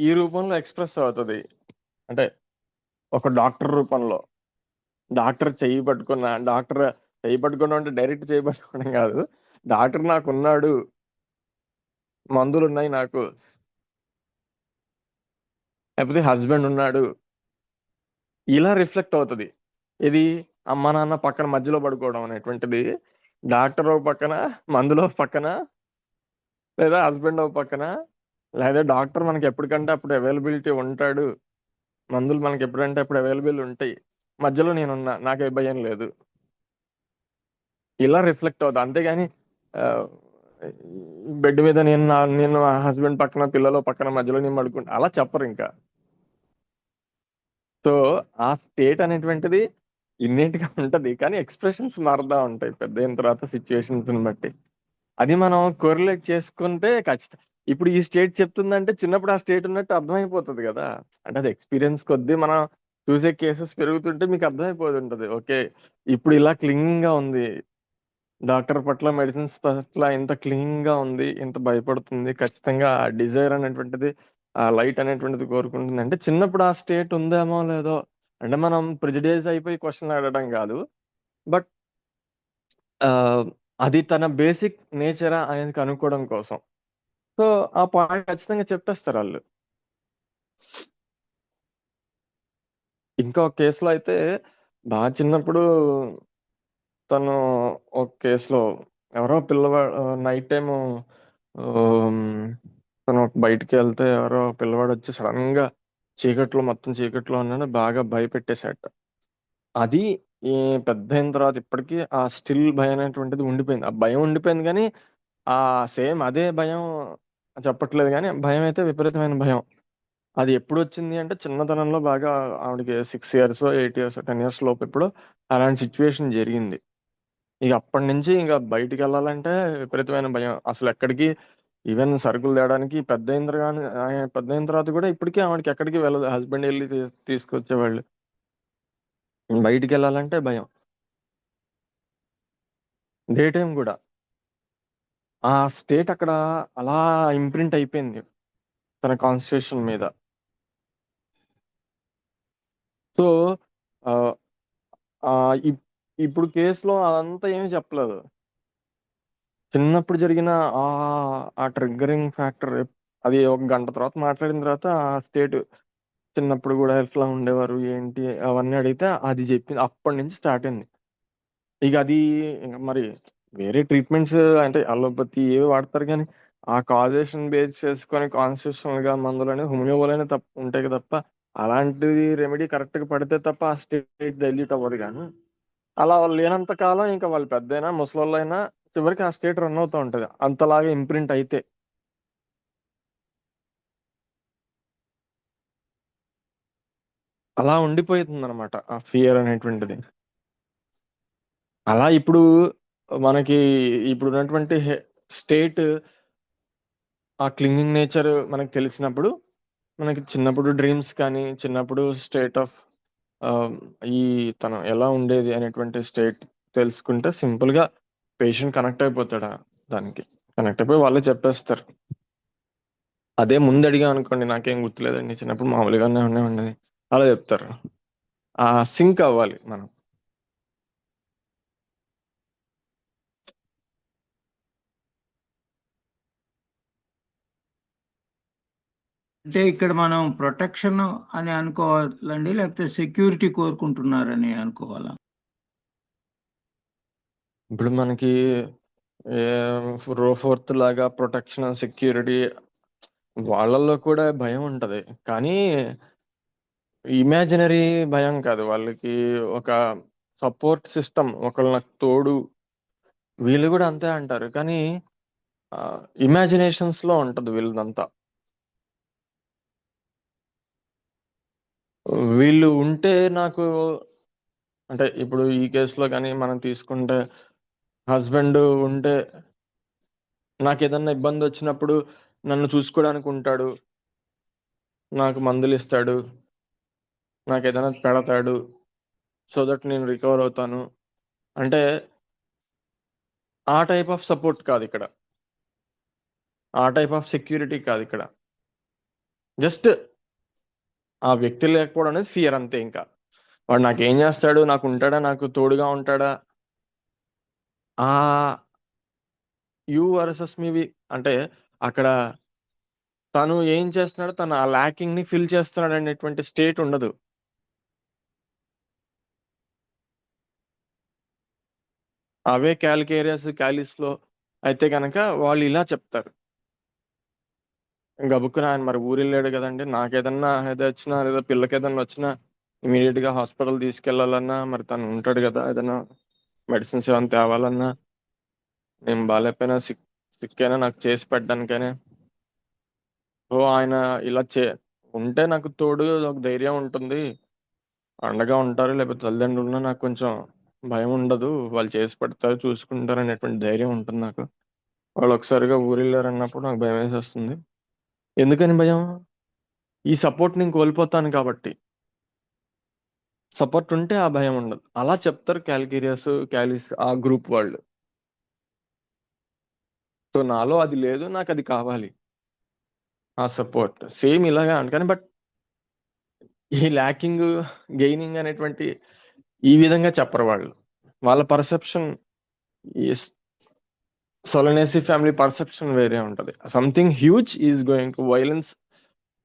S5: ఈ రూపంలో ఎక్స్ప్రెస్ అవుతుంది. అంటే ఒక డాక్టర్ రూపంలో, డాక్టర్ చెయ్యి పట్టుకున్నా అంటే డైరెక్ట్ చెయ్యి పట్టుకోవడం కాదు. డాక్టర్ నాకున్నాడు, మందులు ఉన్నాయి నాకు, లేకపోతే హస్బెండ్ ఉన్నాడు, ఇలా రిఫ్లెక్ట్ అవుతుంది. ఇది అమ్మ నాన్న పక్కన మధ్యలో పడుకోవడం అనేటువంటిది. డాక్టర్ ఒక పక్కన, మందులో ఒక పక్కన, లేదా హస్బెండ్ ఒక పక్కన, లేదా డాక్టర్ మనకి ఎప్పటికంటే అప్పుడు అవైలబిలిటీ ఉంటాడు, మందులు మనకి ఎప్పుడంటే అప్పుడు అవైలబుల్ ఉంటాయి, మధ్యలో నేనున్నా, నాకే భయం లేదు. ఇలా రిఫ్లెక్ట్ అవుతుంది. అంతేగాని బెడ్ మీద నేను హస్బెండ్ పక్కన, పిల్లలు పక్కన, మధ్యలో నేను పడుకుంటా అలా చెప్పరు ఇంకా. సో ఆ స్టేట్ అనేటువంటిది ఇన్నేట్ గా ఉంటది, కానీ ఎక్స్ప్రెషన్స్ మారుతా ఉంటాయి పెద్ద అయిన తర్వాత సిచ్యువేషన్స్ బట్టి. అది మనం కోరిలేట్ చేసుకుంటే ఖచ్చితంగా ఇప్పుడు ఈ స్టేట్ చెప్తుందంటే చిన్నప్పుడు ఆ స్టేట్ ఉన్నట్టు అర్థమైపోతుంది కదా. అంటే అది ఎక్స్పీరియన్స్ కొద్దీ మనం చూసే కేసెస్ పెరుగుతుంటే మీకు అర్థమైపోతుంటది. ఓకే, ఇప్పుడు ఇలా క్లింగింగ్ గా ఉంది, డాక్టర్ పట్ల మెడిసిన్స్ పట్ల ఇంత క్లీన్ గా ఉంది, ఇంత భయపడుతుంది, ఖచ్చితంగా ఆ డిజైర్ అనేటువంటిది, ఆ లైట్ అనేటువంటిది కోరుకుంటుంది అంటే చిన్నప్పుడు ఆ స్టేట్ ఉందేమో లేదో. అంటే మనం ప్రిజుడైజ్ అయిపోయి క్వశ్చన్ అడగడం కాదు, బట్ అది తన బేసిక్ నేచరా అనేది కనుక్కోవడం కోసం. సో ఆ పాయింట్ ఖచ్చితంగా చెప్పేస్తారు వాళ్ళు. ఇంకా ఒక కేసులో అయితే బాగా చిన్నప్పుడు తను ఒక కేసులో ఎవరో పిల్లవాడు నైట్ టైము తను బయటికి వెళ్తే ఎవరో పిల్లవాడు వచ్చి సడన్ గా మొత్తం చీకట్లో ఉన్నాడు, బాగా భయపెట్టేశాట. అది ఈ పెద్ద అయిన తర్వాత ఇప్పటికీ ఆ స్టిల్ భయం అనేటువంటిది ఉండిపోయింది. ఆ భయం ఉండిపోయింది కానీ ఆ సేమ్ అదే భయం చెప్పట్లేదు, కానీ భయం అయితే విపరీతమైన భయం. అది ఎప్పుడు వచ్చింది అంటే చిన్నతనంలో, బాగా ఆవిడకి 6 ఇయర్స్ 8 ఇయర్స్ 10 ఇయర్స్ లోపు ఎప్పుడు అలాంటి సిచ్యువేషన్ జరిగింది. ఇక అప్పటి నుంచి ఇంకా బయటికి వెళ్ళాలంటే విపరీతమైన భయం. అసలు ఎక్కడికి ఈవెన్ సరుకులు తేవడానికి పెద్ద అయిన తర్వాత కూడా ఇప్పటికీ ఆవిడకి ఎక్కడికి వెళ్ళదు, హస్బెండ్ వెళ్ళి తీసుకొచ్చేవాళ్ళు. బయటికి వెళ్ళాలంటే భయం. డే టైం కూడా ఆ స్టేట్ అక్కడ అలా ఇంప్రింట్ అయిపోయింది తన కాన్స్టిట్యూషన్ మీద. సో ఆ, ఆ, ఇప్పుడు కేసులో అదంతా ఏమీ చెప్పలేదు. చిన్నప్పుడు జరిగిన ఆ ఆ ట్రిగ్గరింగ్ ఫ్యాక్టర్ అది ఒక గంట తర్వాత మాట్లాడిన తర్వాత ఆ స్టేట్ చిన్నప్పుడు కూడా ఎట్లా ఉండేవారు ఏంటి అవన్నీ అడిగితే అది చెప్పింది. అప్పటి నుంచి స్టార్ట్ అయింది. ఇక అది ఇంకా మరి వేరే ట్రీట్మెంట్స్ అంటే అలోపతి ఏవి వాడతారు కానీ ఆ కాజేషన్ బేస్ చేసుకొని కాన్స్టిట్యూషనల్ గా మందులని హోమియోపతిలోనే తప్ప ఉంటాయి తప్ప అలాంటిది రెమెడీ కరెక్ట్ గా పడితే తప్ప ఆ స్టేట్ డైల్యూట్ అవ్వదు. కానీ అలా వాళ్ళు లేనంత కాలం ఇంకా వాళ్ళు పెద్దయినా ముసలోళ్ళు అయినా చివరికి ఆ స్టేట్ రన్ అవుతూ ఉంటది అంతలాగా ఇంప్రింట్ అయితే. అలా ఉండిపోతుంది అనమాట ఆ ఫియర్ అనేటువంటిది. అలా ఇప్పుడు మనకి ఇప్పుడు ఉన్నటువంటి స్టేట్ ఆ క్లింగింగ్ నేచర్ మనకి తెలిసినప్పుడు మనకి చిన్నప్పుడు డ్రీమ్స్ కానీ చిన్నప్పుడు స్టేట్ ఆఫ్ ఈ తను ఎలా ఉండేది అనేటువంటి స్టేట్ తెలుసుకుంటే సింపుల్ గా పేషెంట్ కనెక్ట్ అయిపోతాడు దానికి. కనెక్ట్ అయిపోయి వాళ్ళే చెప్పేస్తారు. అదే ముందు అడిగా అనుకోండి నాకేం గుర్తులేదండి చిన్నప్పుడు మామూలుగానే ఉండేది అలా చెప్తారు. ఆ సింక్ అవ్వాలి మనం.
S3: అంటే ఇక్కడ మనం ప్రొటెక్షన్ అని అనుకోవాలండి, లేకపోతే సెక్యూరిటీ కోరుకుంటున్నారని అనుకోవాలా?
S5: ఇప్పుడు మనకి ఫోర్త్ లాగా ప్రొటెక్షన్ సెక్యూరిటీ వాళ్ళల్లో కూడా భయం ఉంటది. కానీ ఇమాజినరీ భయం కాదు. వాళ్ళకి ఒక సపోర్ట్ సిస్టమ్ ఒకళ్ళ నాకు తోడు వీళ్ళు కూడా అంతే అంటారు. కానీ ఇమాజినేషన్స్ లో ఉంటది వీళ్ళదంతా. వీళ్ళు ఉంటే నాకు అంటే ఇప్పుడు ఈ కేసులో కానీ మనం తీసుకుంటే హస్బెండ్ ఉంటే నాకు ఏదన్నా ఇబ్బంది వచ్చినప్పుడు నన్ను చూసుకోవడానికి ఉంటాడు, నాకు మందులు ఇస్తాడు, నాకు ఏదైనా పెడతాడు, సో దట్ నేను రికవర్ అవుతాను. అంటే ఆ టైప్ ఆఫ్ సపోర్ట్ కాదు ఇక్కడ, ఆ టైప్ ఆఫ్ సెక్యూరిటీ కాదు ఇక్కడ. జస్ట్ ఆ వ్యక్తి లేకపోవడం అనేది ఫియర్ అంతే. ఇంకా వాడు నాకేం చేస్తాడు, నాకు ఉంటాడా, నాకు తోడుగా ఉంటాడా, ఆ యూ వర్సెస్ మీవి అంటే అక్కడ తను ఏం చేస్తున్నాడు, తను ఆ ల్యాకింగ్ ని ఫిల్ చేస్తున్నాడు అనేటువంటి స్టేట్ ఉండదు. అవే క్యాలిస్ లో అయితే కనుక వాళ్ళు ఇలా చెప్తారు. గబుక్కున ఆయన మరి ఊరు వెళ్ళాడు కదండి, నాకేదన్నా ఏదో వచ్చినా లేదా పిల్లకి ఏదన్నా వచ్చినా ఇమీడియట్ గా హాస్పిటల్ తీసుకెళ్లాలన్నా మరి తను ఉంటాడు కదా, ఏదైనా మెడిసిన్స్ ఏమైనా తేవాలన్నా నేను బాగాలేకపోయినా సిక్ అయినా నాకు చేసి పెట్టడానికైనా సో ఆయన ఇలా ఉంటే నాకు తోడు ఒక ధైర్యం ఉంటుంది, అండగా ఉంటారు. లేకపోతే తల్లిదండ్రులు ఉన్నా నాకు కొంచెం భయం ఉండదు, వాళ్ళు చేసి పెడతారు చూసుకుంటారు అనేటువంటి ధైర్యం ఉంటుంది నాకు. వాళ్ళు ఒకసారిగా ఊరు వెళ్ళారు అన్నప్పుడు నాకు భయం వేసేస్తుంది. ఎందుకని భయం? ఈ సపోర్ట్ నేను కోల్పోతాను కాబట్టి. సపోర్ట్ ఉంటే ఆ భయం ఉండదు. అలా చెప్తారు క్యాలిస్ ఆ గ్రూప్ వాళ్ళు. సో నాలో అది లేదు, నాకు అది కావాలి ఆ సపోర్ట్. సేమ్ ఇలాగా అందుకని బట్ ఈ ల్యాకింగ్ గెయినింగ్ అనేటువంటి ఈ విధంగా చెప్పరు వాళ్ళు. వాళ్ళ పర్సెప్షన్ సొలనేసి ఫ్యామిలీ పర్సెప్షన్ వేరే ఉంటది. Something huge is going to violence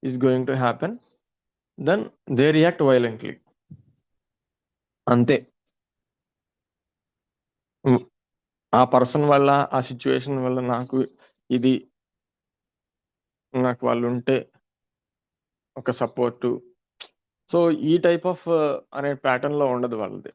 S5: is going to happen, then they react violently అంతే. ఆ పర్సన్ వల్ల ఆ సిచ్యువేషన్ వల్ల నాకు ఇది నాకు వాళ్ళు ఉంటే ఒక సపోర్టు. సో ఈ టైప్ ఆఫ్ అనే ప్యాటర్న్ లో ఉండదు వాళ్ళది.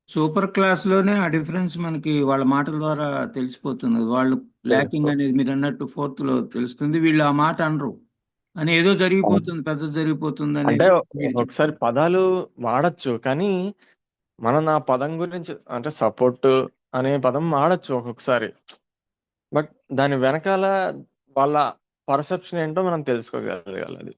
S3: సూపర్ క్లాస్ లోనే ఆ డిఫరెన్స్ మనకి వాళ్ళ మాటల ద్వారా తెలిసిపోతుంది. వాళ్ళు ల్యాకింగ్ అనేది మీరు అన్నట్టు ఫోర్త్ లో తెలుస్తుంది, వీళ్ళు ఆ మాట అనరు అని ఏదో జరిగిపోతుంది, పెద్ద జరిగిపోతుంది
S5: అంటే
S3: అనేది మీరు
S5: ఒకసారి
S3: చెప్తారు.
S5: పదాలు వాడచ్చు కానీ మనం ఆ పదం గురించి అంటే సపోర్ట్ అనే పదం వాడచ్చు ఒక్కొక్కసారి, బట్ దాని వెనకాల వాళ్ళ పర్సెప్షన్ ఏంటో మనం తెలుసుకోగలగాలి. అది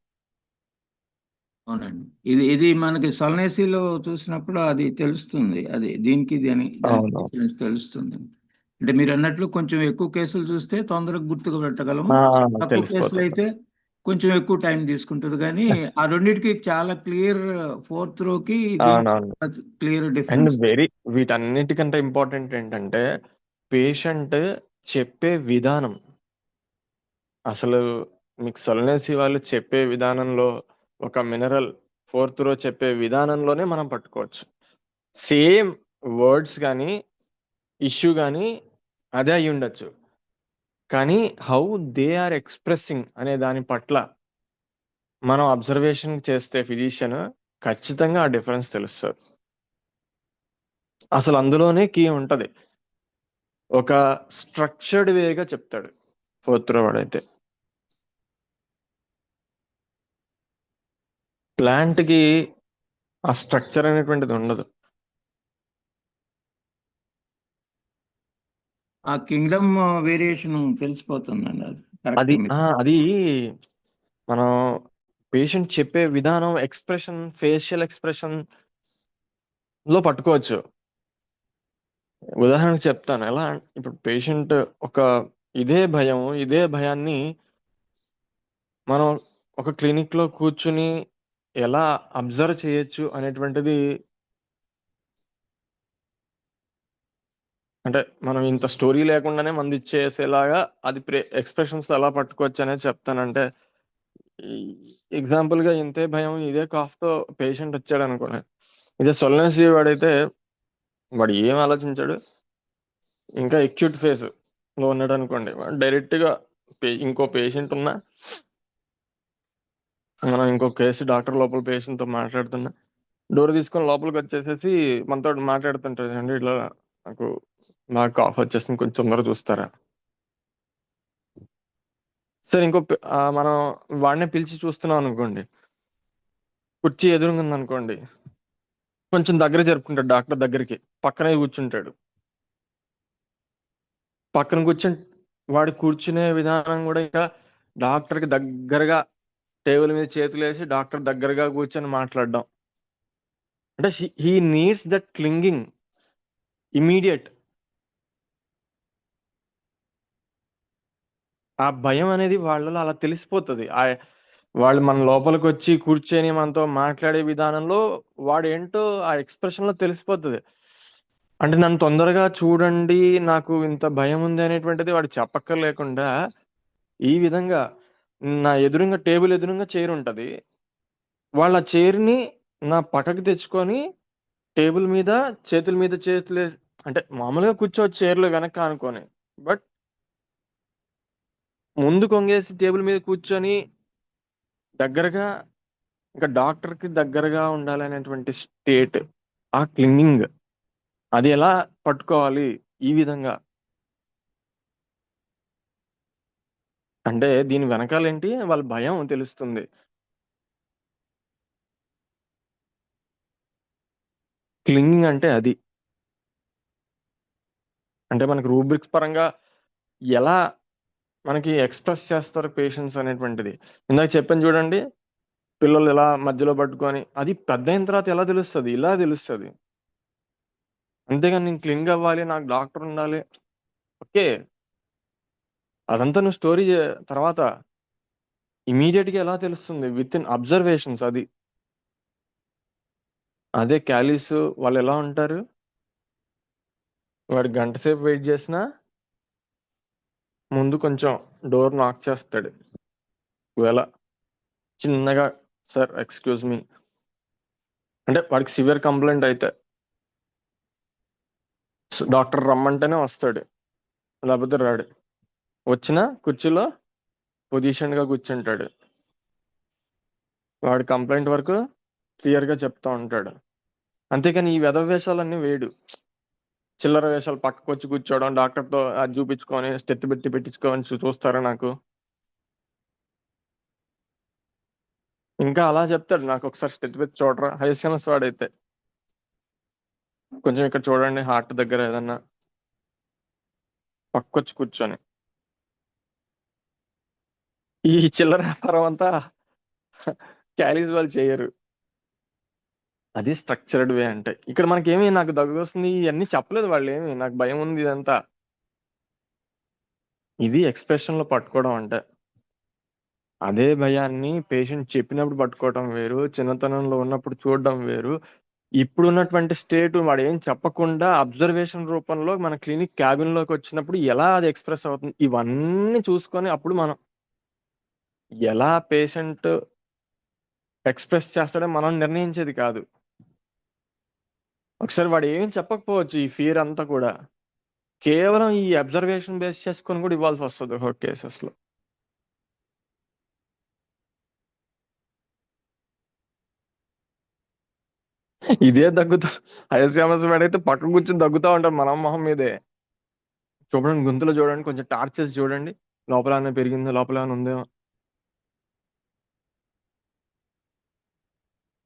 S3: అవునండి. ఇది మనకి సొలనేసిలో చూసినప్పుడు అది తెలుస్తుంది. అది దీనికి దానికి
S5: అవును.
S3: డిఫరెన్స్ తెలుస్తుంది. అంటే మీరు అన్నట్లు కొంచెం ఎక్కువ కేసులు చూస్తే తొందరగా గుర్తుకు పెట్టగలము.
S5: ఆ,
S3: తక్కువ కేసులు
S5: తెలిసిపోతుంది.
S3: అయితే కొంచెం ఎక్కువ టైం తీసుకుంటుంది. కానీ ఆ రెండింటికి చాలా క్లియర్, ఫోర్త్ రోకి దీనికి
S5: అవునవును.
S3: Clear
S5: and
S3: difference.
S5: వీటన్నిటికంటే ఇంపార్టెంట్ ఏంటంటే పేషెంట్ చెప్పే విధానం. అసలు మీకు సొలనేసి వాళ్ళు చెప్పే విధానంలో ఒక మినరల్ ఫోర్త్ రో చెప్పే విధానంలోనే మనం పట్టుకోవచ్చు. సేమ్ వర్డ్స్ కానీ ఇష్యూ కానీ అదే అయి ఉండొచ్చు, కానీ హౌ దే ఆర్ ఎక్స్ప్రెసింగ్ అనే దాని పట్ల మనం అబ్జర్వేషన్ చేస్తే ఫిజిషియన్ ఖచ్చితంగా ఆ డిఫరెన్స్ తెలుస్తుంది. అసలు అందులోనే కీ ఉంటది. ఒక స్ట్రక్చర్డ్ వేగా చెప్తాడు ఫోర్త్ రో వాడైతే. ప్లాంట్ కి ఆ స్ట్రక్చర్ అనేటువంటిది ఉండదు.
S3: ఆ కింగ్డమ్ వేరియేషన్ తెలిసిపోతుందండి. అది
S5: అది
S3: కరెక్ట్.
S5: అది మనం పేషెంట్ చెప్పే విధానం, ఎక్స్ప్రెషన్, ఫేషియల్ ఎక్స్ప్రెషన్ లో పట్టుకోవచ్చు. ఉదాహరణకు చెప్తాను ఎలా. ఇప్పుడు పేషెంట్ ఒక ఇదే భయాన్ని మనం ఒక క్లినిక్ లో కూర్చుని ఎలా అబ్జర్వ్ చేయొచ్చు అనేటువంటిది, అంటే మనం ఇంత స్టోరీ లేకుండానే మంది ఇచ్చేసేలాగా అది ఎక్స్ప్రెషన్స్ ఎలా పట్టుకోవచ్చు అనేది చెప్తానంటే, ఎగ్జాంపుల్ గా ఇంతే భయం ఇదే కాఫ్ తో పేషెంట్ వచ్చాడు అనుకోండి. ఇదే సొలనసి వాడైతే వాడు ఏం ఆలోచించాడు, ఇంకా ఎక్యూట్ ఫేజ్ లో ఉన్నాడు అనుకోండి, డైరెక్ట్ గా ఇంకో పేషెంట్ ఉన్నా, మనం ఇంకో కేసు డాక్టర్ లోపల పేషెంట్ తో మాట్లాడుతున్నా డోర్ తీసుకొని లోపలికి వచ్చేసేసి మనతో మాట్లాడుతుంటాడు, అండి ఇట్లా నాకు బాగా కాఫ్ వచ్చేసింది, కొంచెం తొందరగా చూస్తారా. సరే మనం వాడిని పిలిచి చూస్తున్నాం అనుకోండి, కుర్చీ ఎదురుంది అనుకోండి, కొంచెం దగ్గర జరుపుకుంటాడు డాక్టర్ దగ్గరికి, పక్కనే కూర్చుంటాడు. పక్కన కూర్చుని వాడు కూర్చునే విధానం కూడా ఇంకా డాక్టర్కి దగ్గరగా టేబుల్ మీద చేతులు వేసి డాక్టర్ దగ్గరగా కూర్చొని మాట్లాడడం. అంటే he needs that clinging immediate. ఆ భయం అనేది వాళ్ళలో అలా తెలిసిపోతుంది. వాళ్ళు మన లోపలికి వచ్చి కూర్చొని మనతో మాట్లాడే విధానంలో వాడు ఏంటో ఆ ఎక్స్ప్రెషన్ లో తెలిసిపోతుంది. అంటే నన్ను తొందరగా చూడండి, నాకు ఇంత భయం ఉంది అనేటువంటిది వాడు చెప్పక్కర్లేకుండా ఈ విధంగా నా ఎదురుగా టేబుల్ ఎదురుగా చైర్ ఉంటది, వాళ్ళ చైర్ ని నా పక్కకి తెచ్చుకొని టేబుల్ మీద చేతుల మీద చేతులు అంటే మామూలుగా కూర్చోవచ్చు చైర్లో వెనక అనుకొని, బట్ ముందు కొంగేసి టేబుల్ మీద కూర్చొని దగ్గరగా, ఇంకా డాక్టర్ కి దగ్గరగా ఉండాలనేటువంటి స్టేట్, ఆ క్లింగింగ్, అది ఎలా పట్టుకోవాలి ఈ విధంగా. అంటే దీని వెనకాలేంటి వాళ్ళ భయం తెలుస్తుంది. క్లింగింగ్ అంటే అది. అంటే మనకి రూబ్రిక్స్ పరంగా ఎలా మనకి ఎక్స్ప్రెస్ చేస్తారు పేషెంట్స్ అనేటువంటిది ఇందాక చెప్పాను చూడండి. పిల్లలు ఎలా మధ్యలో పట్టుకొని, అది పెద్ద అయిన తర్వాత ఎలా తెలుస్తుంది, ఇలా తెలుస్తుంది. అంతేగాని నేను క్లింగ్ అవ్వాలి, నాకు డాక్టర్ ఉండాలి, ఓకే అదంతా నువ్వు స్టోరీ తర్వాత ఇమీడియట్ గా ఎలా తెలుస్తుంది, విత్ ఇన్ అబ్జర్వేషన్స్. అది అదే క్యాలీస్ వాళ్ళు ఎలా ఉంటారు, వాడు గంట సేపు వెయిట్ చేసినా ముందు కొంచెం డోర్ నాక్ చేస్తాడు. ఒకవేళ చిన్నగా సార్ ఎక్స్క్యూజ్ మీ అంటే వాడికి సివియర్ కంప్లైంట్ అయితే డాక్టర్ రమ్మంటేనే వస్తాడు, లేకపోతే రాడు. వచ్చిన కుర్చీలో పొజిషన్ గా కూర్చుంటాడు, వాడి కంప్లైంట్ వరకు క్లియర్ గా చెప్తా ఉంటాడు. అంతేకాని ఈ వెధవ వేషాలన్నీ వేయడు. చిల్లర వేషాలు పక్కకు వచ్చి కూర్చోవడం, డాక్టర్ తో అది చూపించుకొని స్టెత్ పెట్టించుకోని చూస్తారా నాకు. ఇంకా అలా చెప్తాడు, నాకు ఒకసారి స్టెత్ పెట్టి చూడరా, హైసిఎంఎస్ వాడైతే కొంచెం ఇక్కడ చూడండి హార్ట్ దగ్గర ఏదన్నా, పక్కొచ్చి కూర్చొని. ఈ చిల్లర వ్యాపారం అంతా క్యాలీస్ వాళ్ళు చేయరు. అది స్ట్రక్చర్డ్ వే అంటే. ఇక్కడ మనకేమి నాకు దగ్గు వస్తుంది ఇవన్నీ చెప్పలేదు వాళ్ళు, ఏమి నాకు భయం ఉంది ఇదంతా. ఇది ఎక్స్ప్రెషన్ లో పట్టుకోవడం అంటే. అదే భయాన్ని పేషెంట్ చెప్పినప్పుడు పట్టుకోవడం వేరు, చిన్నతనంలో ఉన్నప్పుడు చూడడం వేరు. ఇప్పుడు ఉన్నటువంటి స్టేట్ వాడు ఏం చెప్పకుండా అబ్జర్వేషన్ రూపంలో మన క్లినిక్ క్యాబిన్ లోకి వచ్చినప్పుడు ఎలా అది ఎక్స్ప్రెస్ అవుతుంది, ఇవన్నీ చూసుకొని అప్పుడు మనం ఎలా పేషెంట్ ఎక్స్ప్రెస్ చేస్తాడో మనం నిర్ణయించేది కాదు. ఒకసారి వాడు ఏం చెప్పకపోవచ్చు, ఈ ఫియర్ అంతా కూడా కేవలం ఈ అబ్జర్వేషన్ బేస్ చేసుకొని కూడా ఇవ్వాల్సి వస్తుంది ఒక కేసెస్ లో. ఇదే దగ్గుతా హయస్యామస్ అయితే పక్క కూర్చొని దగ్గుతా ఉంటాం మనం మొహం మీదే. చూడండి గొంతులో చూడండి, కొంచెం టార్చ్ చేసి చూడండి, లోపల ఏమైనా పెరిగిందో, లోపల ఏమైనా ఉందేమో,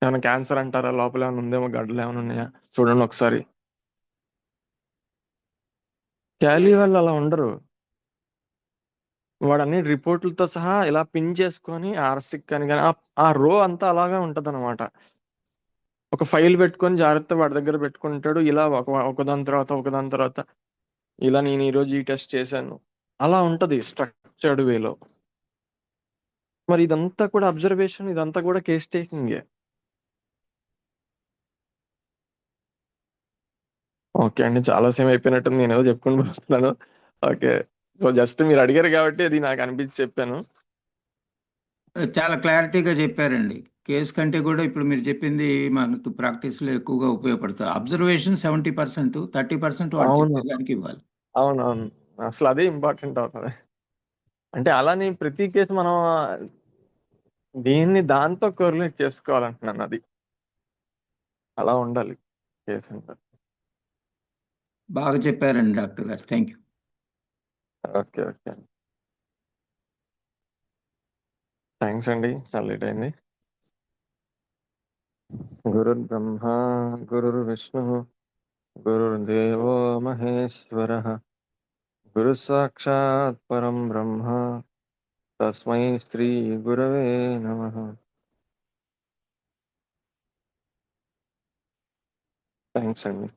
S5: ఏమైనా క్యాన్సర్ అంటారా, లోపల ఏమైనా ఉందేమో, గడ్డలు ఏమైనా ఉన్నాయా చూడండి ఒకసారి. క్యాలీ వాళ్ళు అలా ఉండరు. వాడు అన్ని రిపోర్ట్లతో సహా ఇలా పిన్ చేసుకొని ఆర్సిక్ అని కానీ ఆ రో అంతా అలాగే ఉంటది అనమాట. ఒక ఫైల్ పెట్టుకొని జాగ్రత్త వాడి దగ్గర పెట్టుకుంటాడు, ఇలా ఒకదాని తర్వాత ఒకదాని తర్వాత, ఇలా నేను ఈరోజు ఈ టెస్ట్ చేశాను, అలా ఉంటది స్ట్రక్చర్డ్ వేలో. మరి ఇదంతా కూడా అబ్జర్వేషన్, ఇదంతా కూడా కేస్ టేకింగ్. ఓకే అండి, చాలా సేమ్ అయిపోయినట్టు నేను ఏదో చెప్పుకుంటూ వస్తున్నాను. ఓకే, సో జస్ట్ మీరు అడిగారు కాబట్టి అది నాకు అనిపించి చెప్పాను.
S3: చాలా క్లారిటీగా చెప్పారండి. కేసు కంటే కూడా ఇప్పుడు మీరు చెప్పింది మనకు ప్రాక్టీస్లో ఎక్కువగా ఉపయోగపడుతుంది. అబ్జర్వేషన్ 70%, 30% వాడు
S5: అవును,
S3: చెప్పేదానికి ఇవ్వాలి.
S5: అవునవును, అసలు అదే ఇంపార్టెంట్ అవుతుంది. అంటే అలానే ప్రతి కేసు మనం దీన్ని దాంతో కోరిలేట్ చేసుకోవాలంటున్నాను. అది అలా ఉండాలి కేసు అంటే.
S3: బాగా చెప్పారండి డాక్టర్ గారు. Thank you.
S5: Okay okay, thanks అండి, చాలా లేట్ అయింది. గురుర్ బ్రహ్మ గురుర్ విష్ణు గురుర్దేవో మహేశ్వర గురు సాక్షాత్ పరం బ్రహ్మ తస్మై శ్రీ గురవే నమః. థ్యాంక్స్ అండి.